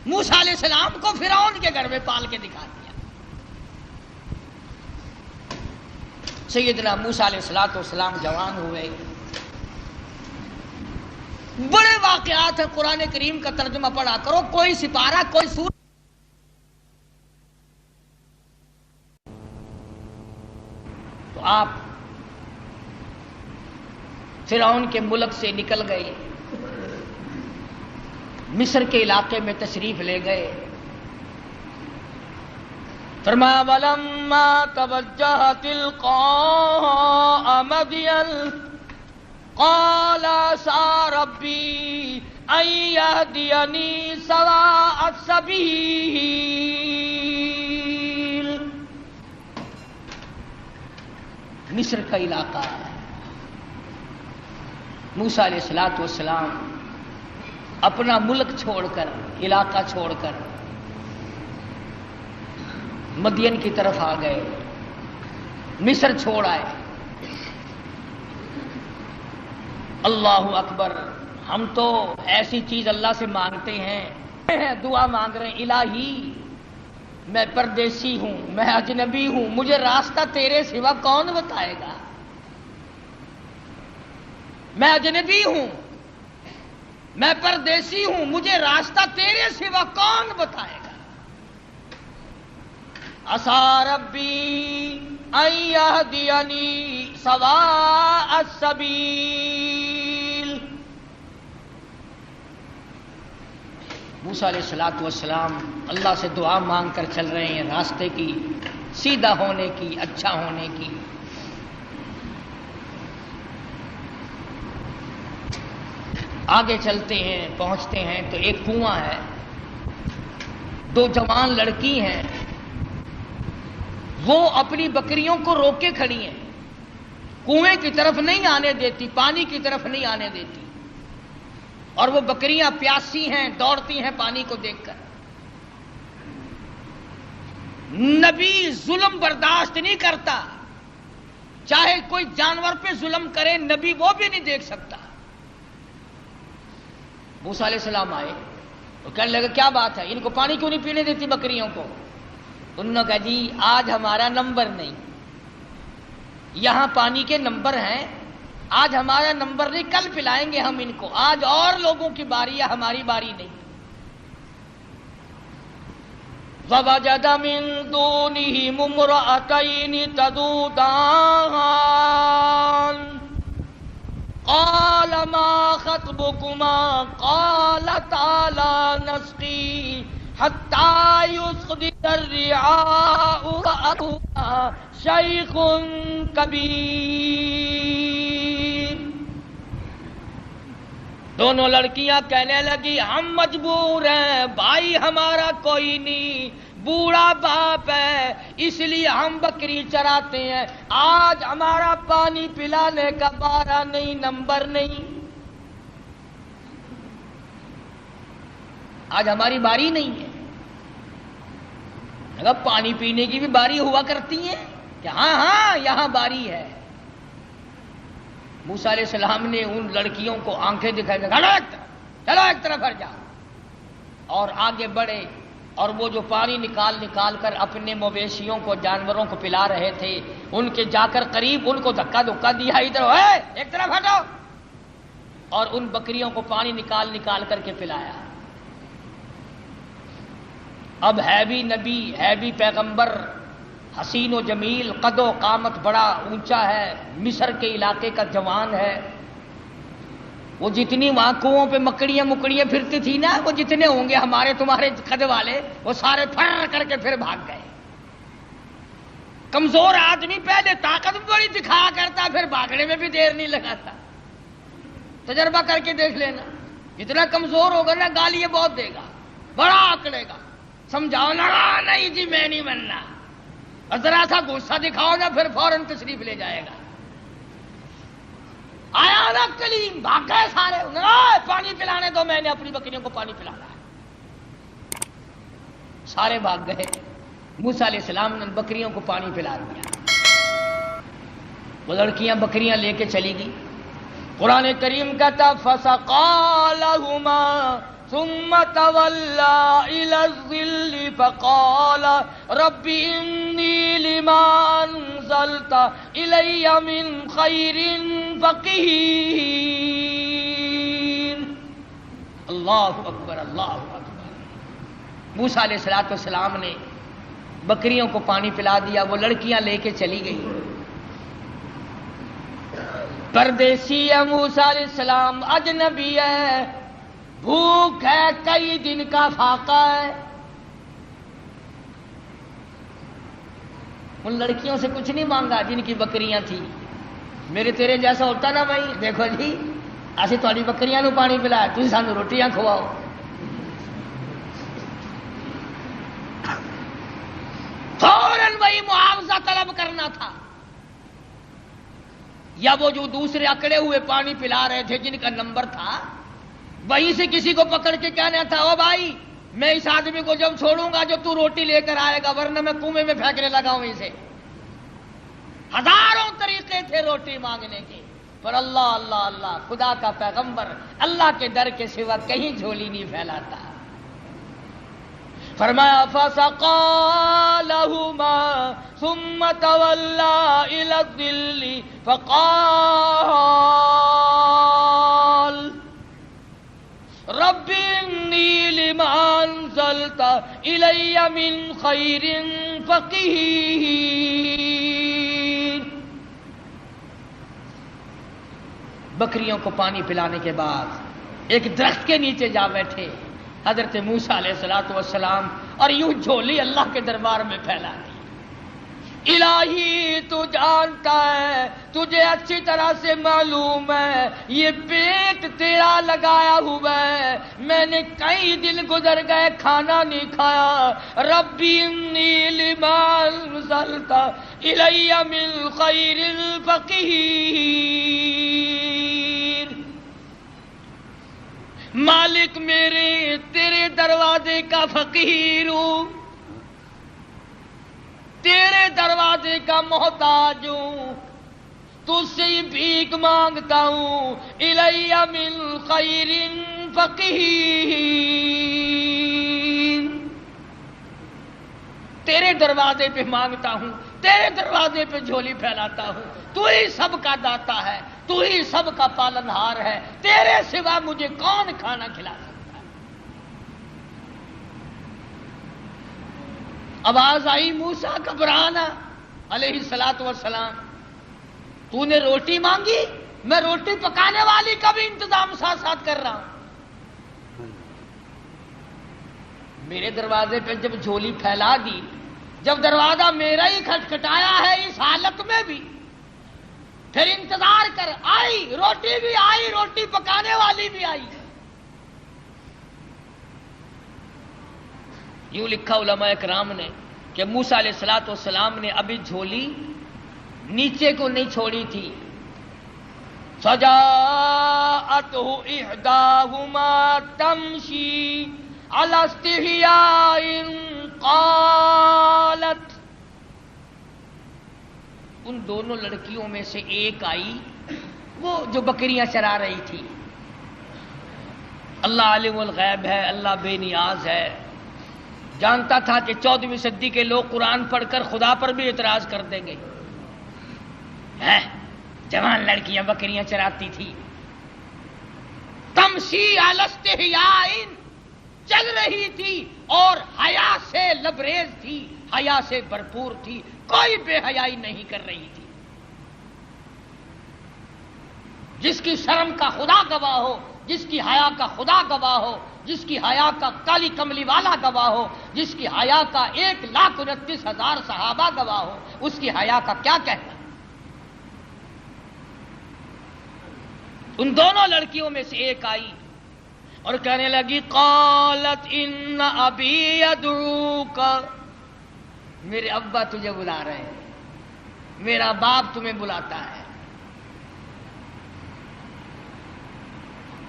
موسیٰ علیہ السلام کو فرعون کے گھر میں پال کے دکھا دیا۔ سیدنا موسیٰ علیہ السلام جوان ہوئے، بڑے واقعات ہیں، قرآن کریم کا ترجمہ پڑھا کرو، کوئی سپارہ کوئی سورہ۔ تو آپ فرعون کے ملک سے نکل گئے، مصر کے علاقے میں تشریف لے گئے۔ فرمایا وَلَمَّا تَوَجَّهَ تِلْقَاءَ مَدْيَنَ قال عسى ربي أن يهديني سواء السبيل۔ مصر کا علاقہ ہے، موسیٰ علیہ السلام اپنا ملک چھوڑ کر، علاقہ چھوڑ کر مدین کی طرف آ گئے، مصر چھوڑ آئے۔ اللہ اکبر، ہم تو ایسی چیز اللہ سے مانگتے ہیں، دعا مانگ رہے ہیں الہی میں پردیسی ہوں، میں اجنبی ہوں، مجھے راستہ تیرے سوا کون بتائے گا، میں اجنبی ہوں، میں پردیسی ہوں، مجھے راستہ تیرے سوا کون بتائے گا؟ عسى ربی ان یہدینی سواء السبیل۔ موسیٰ علیہ السلام اللہ سے دعا مانگ کر چل رہے ہیں راستے کی سیدھا ہونے کی، اچھا ہونے کی۔ آگے چلتے ہیں، پہنچتے ہیں تو ایک کنواں ہے، دو جوان لڑکی ہیں، وہ اپنی بکریوں کو روک کے کھڑی ہیں، کنویں کی طرف نہیں آنے دیتی، پانی کی طرف نہیں آنے دیتی، اور وہ بکریاں پیاسی ہیں، دوڑتی ہیں پانی کو دیکھ کر۔ نبی ظلم برداشت نہیں کرتا، چاہے کوئی جانور پہ ظلم کرے نبی وہ بھی نہیں دیکھ سکتا۔ موسیٰ علیہ السلام آئے تو کہنے لگے کیا بات ہے، ان کو پانی کیوں نہیں پینے دیتی بکریوں کو؟ انہوں نے کہا جی آج ہمارا نمبر نہیں، یہاں پانی کے نمبر ہیں، آج ہمارا نمبر نہیں، کل پلائیں گے ہم ان کو، آج اور لوگوں کی باری ہے، ہماری باری نہیں۔ وَوَجَدَ مِن دُونِهِمُ امْرَأَتَيْنِ تَذُودَانِ قَالَ مَا خَطْبُكُمَا قَالَتَا لَا نَسْقِي حَتَّى يُصْدِرَ الرِّعَاءُ وَأَبُونَا شَيْخٌ كَبِيرٌ۔ دونوں لڑکیاں کہنے لگی ہم مجبور ہیں، بھائی ہمارا کوئی نہیں، بوڑھا باپ ہے، اس لیے ہم بکری چراتے ہیں، آج ہمارا پانی پلانے کا بارہ نہیں، نمبر نہیں، آج ہماری باری نہیں ہے۔ اگر پانی پینے کی بھی باری ہوا کرتی ہے کہ ہاں ہاں یہاں باری ہے۔ موسیٰ علیہ السلام نے ان لڑکیوں کو آنکھیں دکھائی، چلو ایک طرف ہٹ جاؤ، اور آگے بڑھے، اور وہ جو پانی نکال کر اپنے مویشیوں کو، جانوروں کو پلا رہے تھے، ان کے جا کر قریب ان کو دھکا دیا، ادھر ایک طرف ہٹو، اور ان بکریوں کو پانی نکال کر کے پلایا۔ اب ہے بھی نبی، ہے بھی پیغمبر، حسین و جمیل، قد و قامت بڑا اونچا ہے، مصر کے علاقے کا جوان ہے، وہ جتنی وہاں کنووں پہ مکڑیاں پھرتی تھی نا، وہ جتنے ہوں گے ہمارے تمہارے قد والے، وہ سارے پھر کر کے پھر بھاگ گئے۔ کمزور آدمی پہلے طاقت بڑی دکھا کرتا، پھر بھاگنے میں بھی دیر نہیں لگاتا۔ تجربہ کر کے دیکھ لینا، جتنا کمزور ہوگا نا گالیاں بہت دے گا، بڑا آکڑے گا، سمجھاؤ نا نہیں جی میں نہیں مننا، اور ذرا سا غصہ دکھاؤ نا پھر فوراً تشریف لے جائے گا۔ آیا نا کلیم، بھاگ گئے سارے، پانی پلانے دو، میں نے اپنی بکریوں کو پانی پلانا ہے، سارے بھاگ گئے۔ موسیٰ علیہ السلام نے بکریوں کو پانی پلا دیا، وہ لڑکیاں بکریاں لے کے چلی گئی۔ قرآن کریم کہتا فَسَقَىٰ لَهُمَا ثُمَّ تَوَلَّىٰ إِلَى الظِّلِّ فَقَالَ رَبِّ إِنِّي لِمَا أَنزَلْتَ إِلَيَّ مِنْ خَيْرٍ فَقِيرٌ۔ اللہ اکبر، اللہ اکبر۔ موسیٰ علیہ السلام نے بکریوں کو پانی پلا دیا، وہ لڑکیاں لے کے چلی گئی۔ پردیسی ہے موسیٰ علیہ السلام، اجنبی ہے، بھوک ہے، کئی دن کا فاقہ ہے۔ ان لڑکیوں سے کچھ نہیں مانگا جن کی بکریاں تھیں، میرے تیرے جیسا ہوتا نا بھائی، دیکھو جی اسی تھوڑی بکریاں نو پانی پلایا، تھی سانو روٹیاں کھواؤ۔ فوراً وہی معاوضہ طلب کرنا تھا، یا وہ جو دوسرے اکڑے ہوئے پانی پلا رہے تھے جن کا نمبر تھا، وہیں سے کسی کو پکڑ کے کہنا تھا او بھائی میں اس آدمی کو جب چھوڑوں گا جو تو روٹی لے کر آئے گا، ورنہ میں کنویں میں پھینکنے لگا ہوں اسے۔ ہزاروں طریقے تھے روٹی مانگنے کے، پر اللہ اللہ اللہ، خدا کا پیغمبر اللہ کے در کے سوا کہیں جھولی نہیں پھیلاتا۔ فرمایا فَسَقَىٰ لَهُمَا ثُمَّ تَوَلَّىٰ إِلَى الظِّلِّ فَقَالَ الی من خیر فقیر۔ بکریوں کو پانی پلانے کے بعد ایک درخت کے نیچے جا بیٹھے حضرت موسیٰ علیہ السلام اور یوں جھولی اللہ کے دربار میں پھیلا دی۔ الہی تو جانتا ہے، تجھے اچھی طرح سے معلوم ہے یہ پیٹ تیرا لگایا ہوا ہے، میں نے کئی دن گزر گئے کھانا نہیں کھایا، ربی انی لما انزلت الی من خیر فقیر۔ مالک میرے تیرے دروازے کا فقیر ہوں، تیرے دروازے کا محتاج ہوں، تجھ سے ہی بھیک مانگتا ہوں، الی من خیر فقیر۔ تیرے دروازے پہ مانگتا ہوں، تیرے دروازے پہ جھولی پھیلاتا ہوں، تو ہی سب کا داتا ہے، تو ہی سب کا پالنہار ہے، تیرے سوا مجھے کون کھانا کھلا سکتا ہے؟ آواز آئی موسیٰ گھبرانا علیہ السلام، تو نے روٹی مانگی، میں روٹی پکانے والی کا بھی انتظام ساتھ ساتھ کر رہا ہوں۔ میرے دروازے پہ جب جھولی پھیلا دی، جب دروازہ میرا ہی کھٹکھٹایا ہے اس حالت میں بھی، پھر انتظار کر، آئی روٹی بھی آئی، روٹی پکانے والی بھی آئی۔ یوں لکھا علماء کرام نے کہ موسیٰ علیہ السلام نے ابھی جھولی نیچے کو نہیں چھوڑی تھی، فجاءتہ احداہما تمشی علی استحیاء قالت، ان دونوں لڑکیوں میں سے ایک آئی، وہ جو بکریاں چرا رہی تھی۔ اللہ عالم الغیب ہے، اللہ بے نیاز ہے، جانتا تھا کہ 14ویں صدی کے لوگ قرآن پڑھ کر خدا پر بھی اعتراض کر دیں گے۔ جوان لڑکیاں بکریاں چراتی تھی، تمشی علی استحیاء، چل رہی تھی اور حیا سے لبریز تھی، حیا سے بھرپور تھی، کوئی بے حیائی نہیں کر رہی تھی۔ جس کی شرم کا خدا گواہ ہو، جس کی حیا کا خدا گواہ ہو، جس کی حیا کا کالی کملی والا گواہ ہو، جس کی حیا کا 1,29,000 صحابہ گواہ ہو، اس کی حیا کا کیا کہنا؟ ان دونوں لڑکیوں میں سے ایک آئی اور کہنے لگی، قالت ان ابی یدعوک، میرے ابا تجھے بلا رہے ہیں، میرا باپ تمہیں بلاتا ہے۔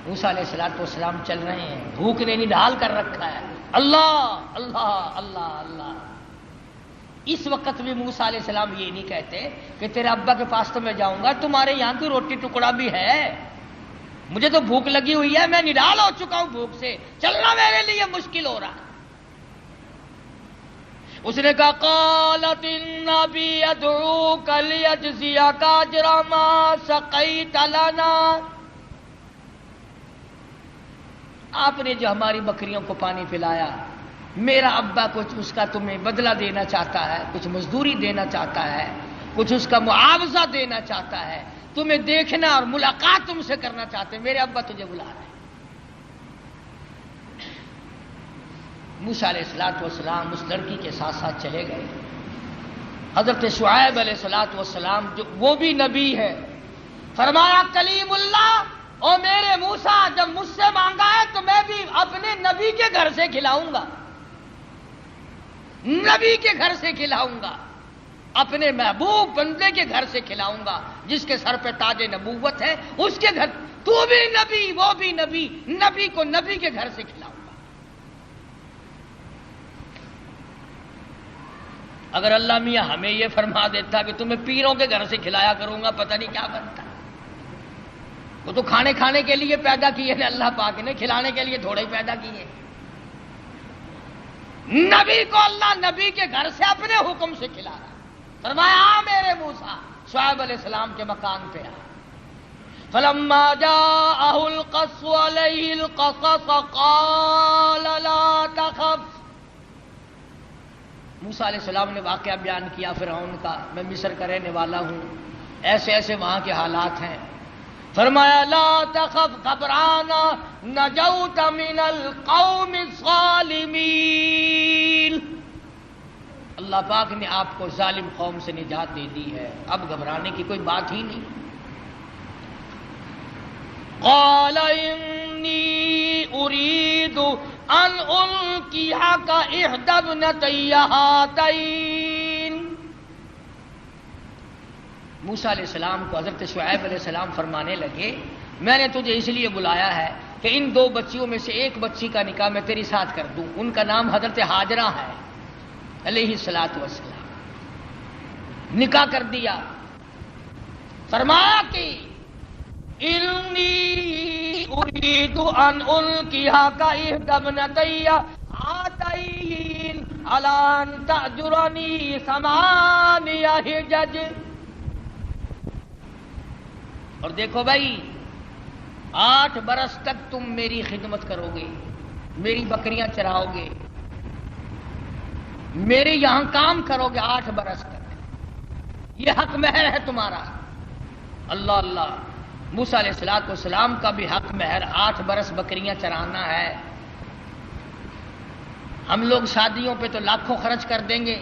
موسیٰ علیہ السلام چل رہے ہیں، بھوک نے نڈھال کر رکھا ہے، اللہ اللہ اللہ اللہ۔ اس وقت بھی موسیٰ علیہ السلام یہ نہیں کہتے کہ تیرے ابا کے پاس تو میں جاؤں گا، تمہارے یہاں کی روٹی ٹکڑا بھی ہے، مجھے تو بھوک لگی ہوئی ہے، میں نڈھال ہو چکا ہوں بھوک سے، چلنا میرے لیے مشکل ہو رہا ہے۔ اس نے کہا، قالت ان ابی یدعوک لیجزیک اجر ما سقیت لنا، آپ نے جو ہماری بکریوں کو پانی پلایا، میرا ابا کچھ اس کا تمہیں بدلہ دینا چاہتا ہے، کچھ مزدوری دینا چاہتا ہے، کچھ اس کا معاوضہ دینا چاہتا ہے، تمہیں دیکھنا اور ملاقات تم سے کرنا چاہتے ہیں، میرے ابا تجھے بلا رہے ہیں۔ موسیٰ علیہ السلام اس لڑکی کے ساتھ ساتھ چلے گئے۔ حضرت شعیب علیہ السلام جو وہ بھی نبی ہے، فرمایا، کلیم اللہ، او میرے موسیٰ، جب مجھ سے مانگا ہے تو میں بھی اپنے نبی کے گھر سے کھلاؤں گا، نبی کے گھر سے کھلاؤں گا، اپنے محبوب بندے کے گھر سے کھلاؤں گا، جس کے سر پہ تاج نبوت ہے، اس کے گھر، تو بھی نبی وہ بھی نبی، نبی کو نبی کے گھر سے کھلاؤں گا۔ اگر اللہ میاں ہمیں یہ فرما دیتا کہ تمہیں پیروں کے گھر سے کھلایا کروں گا، پتہ نہیں کیا بنتا۔ وہ تو کھانے کے لیے پیدا کیے نا اللہ پاک نے، کھلانے کے لیے تھوڑے ہی پیدا کیے۔ نبی کو اللہ نبی کے گھر سے اپنے حکم سے کھلا رہا، فرمایا، میرے موسیٰ، شعیب علیہ السلام کے مکان پہ آ۔ فلما جاءه القص عليه القصص قال لا تخف موسیٰ علیہ السلام نے واقعہ بیان کیا فرعون کا، میں مصر کا رہنے والا ہوں، ایسے ایسے وہاں کے حالات ہیں. فرمایا لا تخف گھبرانا نجوت من القوم الظالمین، اللہ پاک نے آپ کو ظالم قوم سے نجات دے دی ہے، اب گھبرانے کی کوئی بات ہی نہیں. قال انی اريد ان القيك احدى ابنتي هاتين. موسیٰ علیہ السلام کو حضرت شعیب علیہ السلام فرمانے لگے میں نے تجھے اس لیے بلایا ہے کہ ان دو بچیوں میں سے ایک بچی کا نکاح میں تیری ساتھ کر دوں. ان کا نام حضرت ہاجرہ ہے علیہ الصلوۃ والسلام. نکاح کر دیا. فرمایا کہ انی اريد ان القيك احدى ابنتي هاتين على ان تأجرني 8 حجج. اور دیکھو بھائی 8 برس تک تم میری خدمت کرو گے، میری بکریاں چراؤ گے، میرے یہاں کام کرو گے 8 برس تک، یہ حق مہر ہے تمہارا. اللہ اللہ، موسیٰ علیہ السلام کا بھی حق مہر 8 برس بکریاں چرانا ہے. ہم لوگ شادیوں پہ تو لاکھوں خرچ کر دیں گے،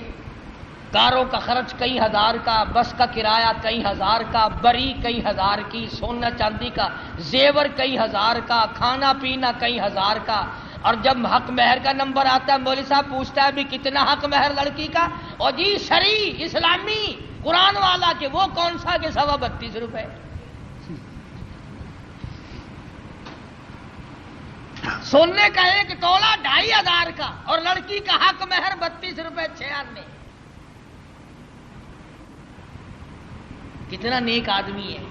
کاروں کا خرچ کئی ہزار کا، بس کا کرایہ کئی ہزار کا، بری کئی ہزار کی، سونا چاندی کا زیور کئی ہزار کا، کھانا پینا کئی ہزار کا. اور جب حق مہر کا نمبر آتا ہے مولوی صاحب پوچھتا ہے بھی کتنا حق مہر لڑکی کا، اور جی شرعی اسلامی قرآن والا کہ وہ کون سا کہ 32.5 روپے. سونے کا 1 تولہ 2,500 کا، اور لڑکی کا حق مہر 32 روپے 6 آنے. کتنا نیک آدمی ہے.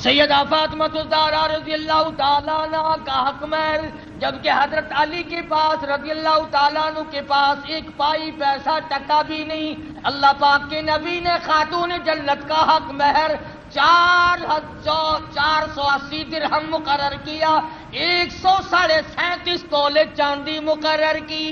سیدہ فاطمہ الزہرا رضی اللہ تعالیٰ عنہ کا حق مہر، جبکہ حضرت علی کے پاس رضی اللہ تعالیٰ عنہ کے پاس 1 پائی پیسہ ٹکا بھی نہیں، اللہ پاک کے نبی نے خاتون جنت کا حق مہر 480 درہم مقرر کیا، 137.5 تولے چاندی مقرر کی.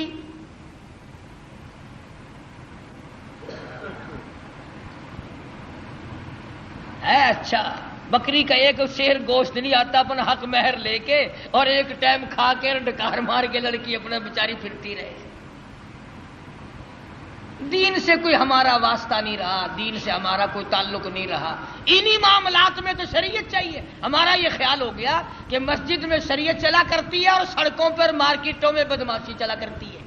ہے اچھا، بکری کا 1 شیر گوشت نہیں آتا اپنا حق مہر لے کے، اور 1 ٹائم کھا کے ڈکار مار کے لڑکی اپنے بیچاری پھرتی رہے. دین سے کوئی ہمارا واسطہ نہیں رہا، دین سے ہمارا کوئی تعلق نہیں رہا. انہی معاملات میں تو شریعت چاہیے. ہمارا یہ خیال ہو گیا کہ مسجد میں شریعت چلا کرتی ہے اور سڑکوں پر مارکیٹوں میں بدماشی چلا کرتی ہے.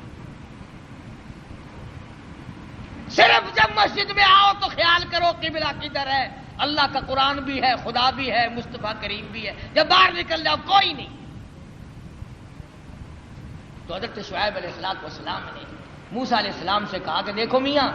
صرف جب مسجد میں آؤ تو خیال کرو قبلہ کدھر ہے، اللہ کا قرآن بھی ہے، خدا بھی ہے، مصطفیٰ کریم بھی ہے. جب باہر نکل جاؤ کوئی نہیں. تو حضرت شعیب علیہ السلام نے موسیٰ علیہ السلام سے کہا کہ دیکھو میاں،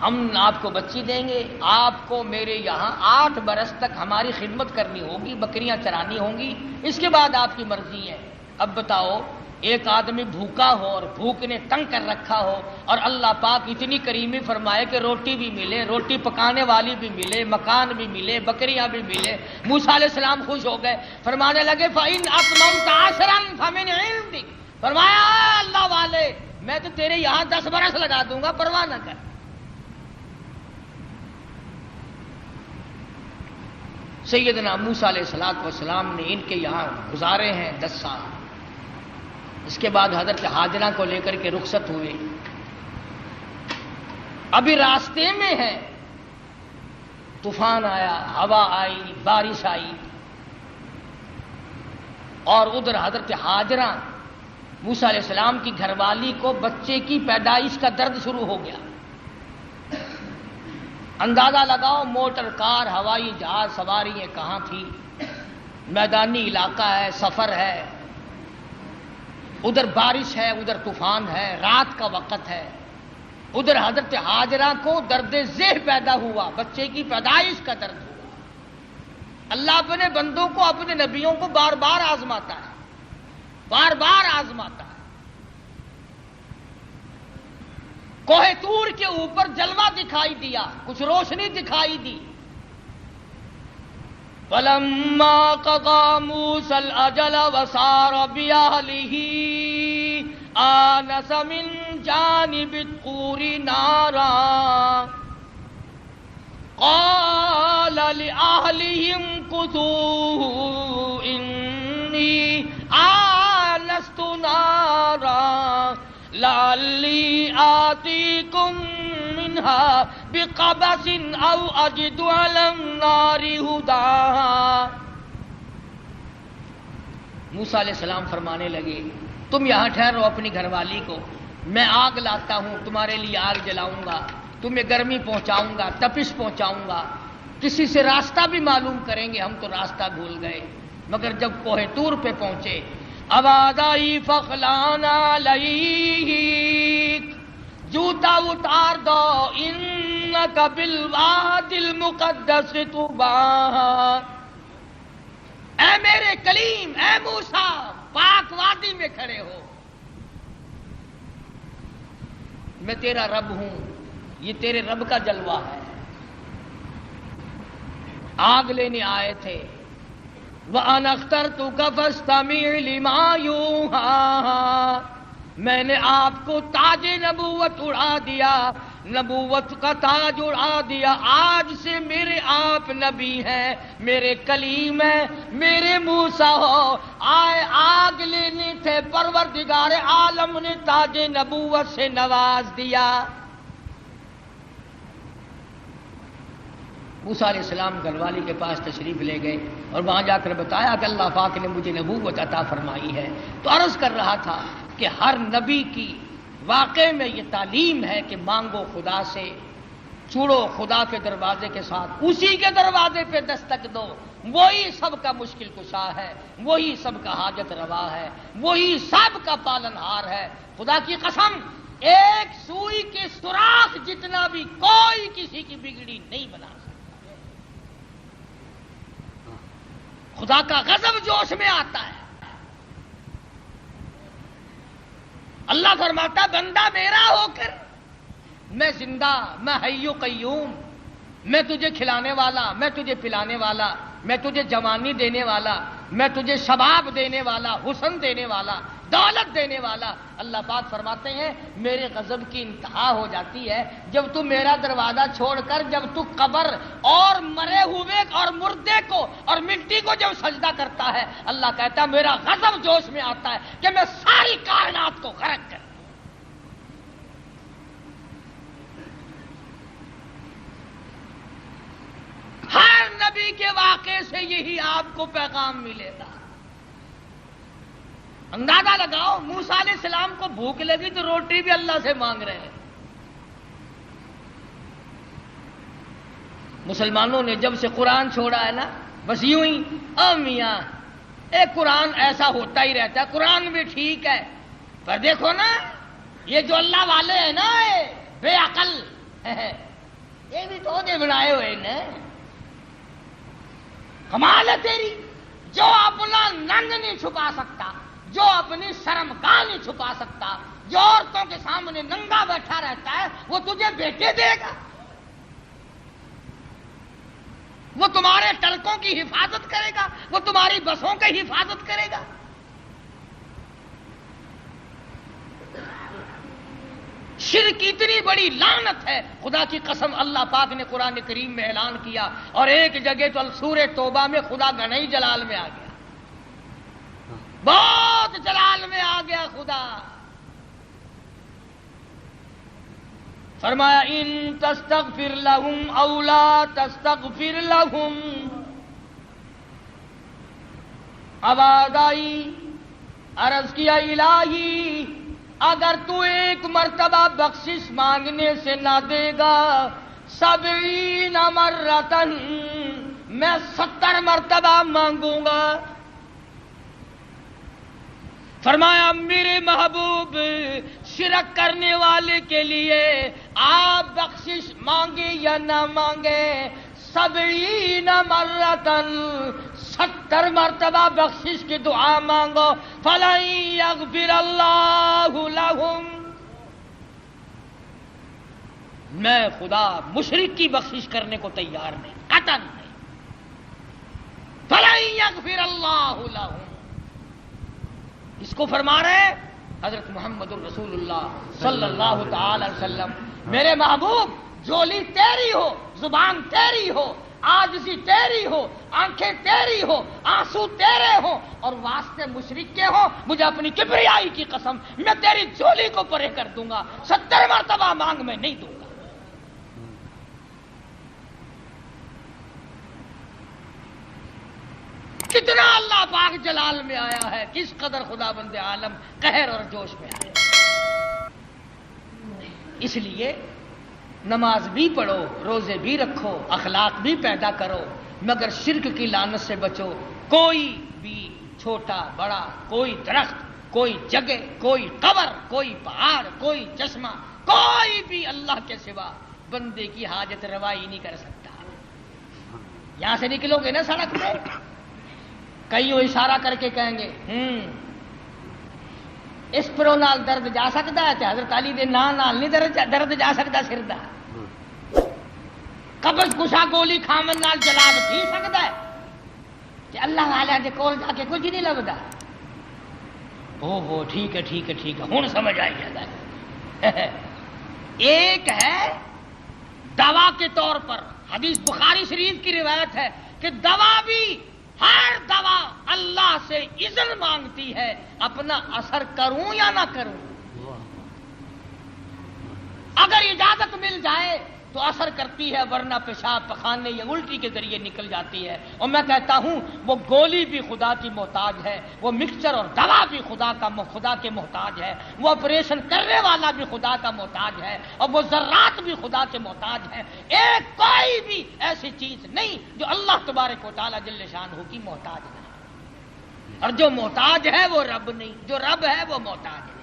ہم آپ کو بچی دیں گے، آپ کو میرے یہاں 8 برس تک ہماری خدمت کرنی ہوگی، بکریاں چرانی ہوں گی، اس کے بعد آپ کی مرضی ہے. اب بتاؤ، ایک آدمی بھوکا ہو اور بھوک نے تنگ کر رکھا ہو، اور اللہ پاک اتنی کریمی فرمائے کہ روٹی بھی ملے، روٹی پکانے والی بھی ملے، مکان بھی ملے، بکریاں بھی ملے. موسیٰ علیہ السلام خوش ہو گئے، فرمانے لگے فَإِنْ أَتْمَمْتَ عَشْرًا فَمِنْ عِنْدِكَ. فرمایا اللہ والے میں تو تیرے یہاں 10 برس لگا دوں گا، پرواہ نہ کر. سیدنا موسیٰ علیہ السلام نے ان کے یہاں گزارے ہیں 10 سال. اس کے بعد حضرت ہاجرہ کو لے کر کے رخصت ہوئے. ابھی راستے میں ہے، طوفان آیا، ہوا آئی، بارش آئی، اور ادھر حضرت ہاجرہ موسیٰ علیہ السلام کی گھر والی کو بچے کی پیدائش کا درد شروع ہو گیا. اندازہ لگاؤ موٹر کار، ہوائی جہاز سواریاں کہاں تھی، میدانی علاقہ ہے، سفر ہے، ادھر بارش ہے، ادھر طوفان ہے، رات کا وقت ہے. ادھر حضرت ہاجرہ کو درد ذہ پیدا ہوا، بچے کی پیدائش کا درد ہوا. اللہ اپنے بندوں کو، اپنے نبیوں کو بار بار آزماتا ہے، بار بار آزماتا ہے. کوہ طور کے اوپر جلوہ دکھائی دیا، کچھ روشنی دکھائی دی. فَلَمَّا قَضَى مُوسَى الْأَجَلَ وَسَارَ بِأَهْلِهِ آنس من جانب الطور نارا قال لأهلهم كثوا إني آنست نارا لعلی آتیکم منها بقبس او اجد علی النار ہدا۔ موسیٰ علیہ السلام فرمانے لگے تم یہاں ٹھہرو اپنی گھر والی کو، میں آگ لاتا ہوں، تمہارے لیے آگ جلاؤں گا، تمہیں گرمی پہنچاؤں گا، تپش پہنچاؤں گا، کسی سے راستہ بھی معلوم کریں گے، ہم تو راستہ بھول گئے۔ مگر جب کوہ طور پہ پہنچے آواز آئی فخلانا علیک، جوتا اتار دو، انک بالوادی المقدس طویٰ، اے میرے کلیم، اے موسیٰ، پاک وادی میں کھڑے ہو، میں تیرا رب ہوں، یہ تیرے رب کا جلوہ ہے۔ آگ لینے آئے تھے، وَأَنَا اخْتَرْتُكَ فَاسْتَمِعْ لِمَا يُوحَىٰ، میں نے آپ کو تاج نبوت اڑا دیا، نبوت کا تاج اڑا دیا، آج سے میرے آپ نبی ہیں، میرے کلیم ہیں، میرے موسیٰ ہو۔ آئے آگ لینے تھے، پروردگار عالم نے تاج نبوت سے نواز دیا۔ موسیٰ علیہ السلام گھر والی کے پاس تشریف لے گئے اور وہاں جا کر بتایا کہ اللہ پاک نے مجھے نبوت عطا فرمائی ہے۔ تو عرض کر رہا تھا کہ ہر نبی کی واقع میں یہ تعلیم ہے کہ مانگو خدا سے، چھوڑو خدا کے دروازے کے ساتھ، اسی کے دروازے پہ دستک دو، وہی سب کا مشکل کشا ہے، وہی سب کا حاجت روا ہے، وہی سب کا پالنہار ہے۔ خدا کی قسم ایک سوئی کے سوراخ جتنا بھی کوئی کسی کی بگڑی نہیں بنا سکتا۔ خدا کا غضب جوش میں آتا ہے۔ اللہ فرماتا بندہ میرا ہو کر، میں زندہ، میں حی و قیوم، میں تجھے کھلانے والا، میں تجھے پلانے والا، میں تجھے جوانی دینے والا، میں تجھے شباب دینے والا، حسن دینے والا، دولت دینے والا۔ اللہ پاک فرماتے ہیں میرے غضب کی انتہا ہو جاتی ہے جب تو میرا دروازہ چھوڑ کر، جب تو قبر اور مرے ہوئے اور مردے کو اور مٹی کو جب سجدہ کرتا ہے، اللہ کہتا ہے میرا غضب جوش میں آتا ہے کہ میں ساری کائنات کو غرق کر۔ ہر نبی کے واقعے سے یہی آپ کو پیغام ملے گا۔ اندازہ لگاؤ موسیٰ علیہ السلام کو بھوک لگی تو روٹی بھی اللہ سے مانگ رہے ہیں۔ مسلمانوں نے جب سے قرآن چھوڑا ہے نا، بس یوں ہی میاں ایک قرآن ایسا ہوتا ہی رہتا ہے، قرآن بھی ٹھیک ہے پر دیکھو نا یہ جو اللہ والے ہیں نا بے عقل، یہ بھی تو دے بنائے ہوئے نا۔ کمال ہے تیری، جو اپنا ننگ نہیں چھپا سکتا، جو اپنی شرمگاہ نہیں چھپا سکتا، جو عورتوں کے سامنے ننگا بیٹھا رہتا ہے، وہ تجھے بیٹے دے گا، وہ تمہارے ٹرکوں کی حفاظت کرے گا، وہ تمہاری بسوں کی حفاظت کرے گا۔ شرک اتنی بڑی لعنت ہے، خدا کی قسم اللہ پاک نے قرآن کریم میں اعلان کیا، اور ایک جگہ تو سورہ توبہ میں خدا گنائی جلال میں آ گیا، بہت جلال میں آ گیا خدا۔ فرمایا ان تستغفر لهم او لا تستغفر لهم، آواز آئی، عرض کیا الہی اگر تو ایک مرتبہ بخشش مانگنے سے نہ دے گا، 70 مرتن، میں 70 مرتبہ مانگوں گا۔ فرمایا میرے محبوب شرک کرنے والے کے لیے آپ بخشش مانگے یا نہ مانگے، 70 مرتن، 70 مرتبہ بخشش کی دعا مانگو، فَلَن يَغْفِرَ اللَّهُ لَهُمْ، میں خدا مشرک کی بخشش کرنے کو تیار نہیں، قطعاً نہیں۔ فَلَن يَغْفِرَ اللَّهُ لَهُمْ، اس کو فرما رہے حضرت محمد الرسول اللہ صلی اللہ تعالی علیہ وسلم، میرے محبوب جولی تیری ہو، زبان تیری ہو، عاجزی تیری ہو، آنکھیں تیری ہو، آنسو تیرے ہو، اور واسطے مشرک کے ہو، مجھے اپنی کبریائی کی قسم میں تیری جولی کو پرے کر دوں گا، 70 مرتبہ مانگ میں نہیں دوں گا۔ کتنا اللہ پاک جلال میں آیا ہے، کس قدر خدا بند عالم قہر اور جوش میں آیا۔ اس لیے نماز بھی پڑھو، روزے بھی رکھو، اخلاق بھی پیدا کرو، مگر شرک کی لعنت سے بچو۔ کوئی بھی چھوٹا بڑا، کوئی درخت، کوئی جگہ، کوئی قبر، کوئی پہاڑ، کوئی چشمہ، کوئی بھی اللہ کے سوا بندے کی حاجت روائی نہیں کر سکتا۔ یہاں سے نکلو گے نا سڑک پہ، کئی وہ اشارہ کر کے کہیں گے اس پرو نال درد جا سکتا ہے، حضرت علی دے نال نہیں درد جا سکتا سر دا، قبض کشا گولی کھامن نال جلاب تھی سکتا ہے کہ اللہ والے دے کول جا کے کچھ نہیں لبدا۔ او ٹھیک ہے ٹھیک ہے ٹھیک ہے، ہن سمجھ آئی ہے۔ ایک ہے دوا کے طور پر، حدیث بخاری شریف کی روایت ہے کہ دوا بھی، ہر دوا اللہ سے اذن مانگتی ہے اپنا اثر کروں یا نہ کروں۔ اگر اجازت مل جائے تو اثر کرتی ہے، ورنہ پیشاب پخانے یا الٹی کے ذریعے نکل جاتی ہے۔ اور میں کہتا ہوں وہ گولی بھی خدا کی محتاج ہے، وہ مکسچر اور دوا بھی خدا کے محتاج ہے، وہ آپریشن کرنے والا بھی خدا کا محتاج ہے، اور وہ ذرات بھی خدا کے محتاج ہے۔ ایک کوئی بھی ایسی چیز نہیں جو اللہ تبارک و تعالی جل شانہ کی محتاج نہیں، اور جو محتاج ہے وہ رب نہیں، جو رب ہے وہ محتاج نہیں۔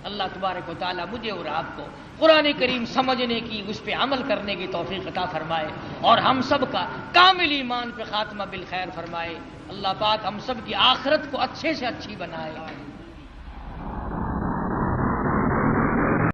اللہ تبارک و تعالی مجھے اور آپ کو قرآن کریم سمجھنے کی، اس پہ عمل کرنے کی توفیق عطا فرمائے، اور ہم سب کا کامل ایمان پہ خاتمہ بالخیر فرمائے۔ اللہ پاک ہم سب کی آخرت کو اچھے سے اچھی بنائے۔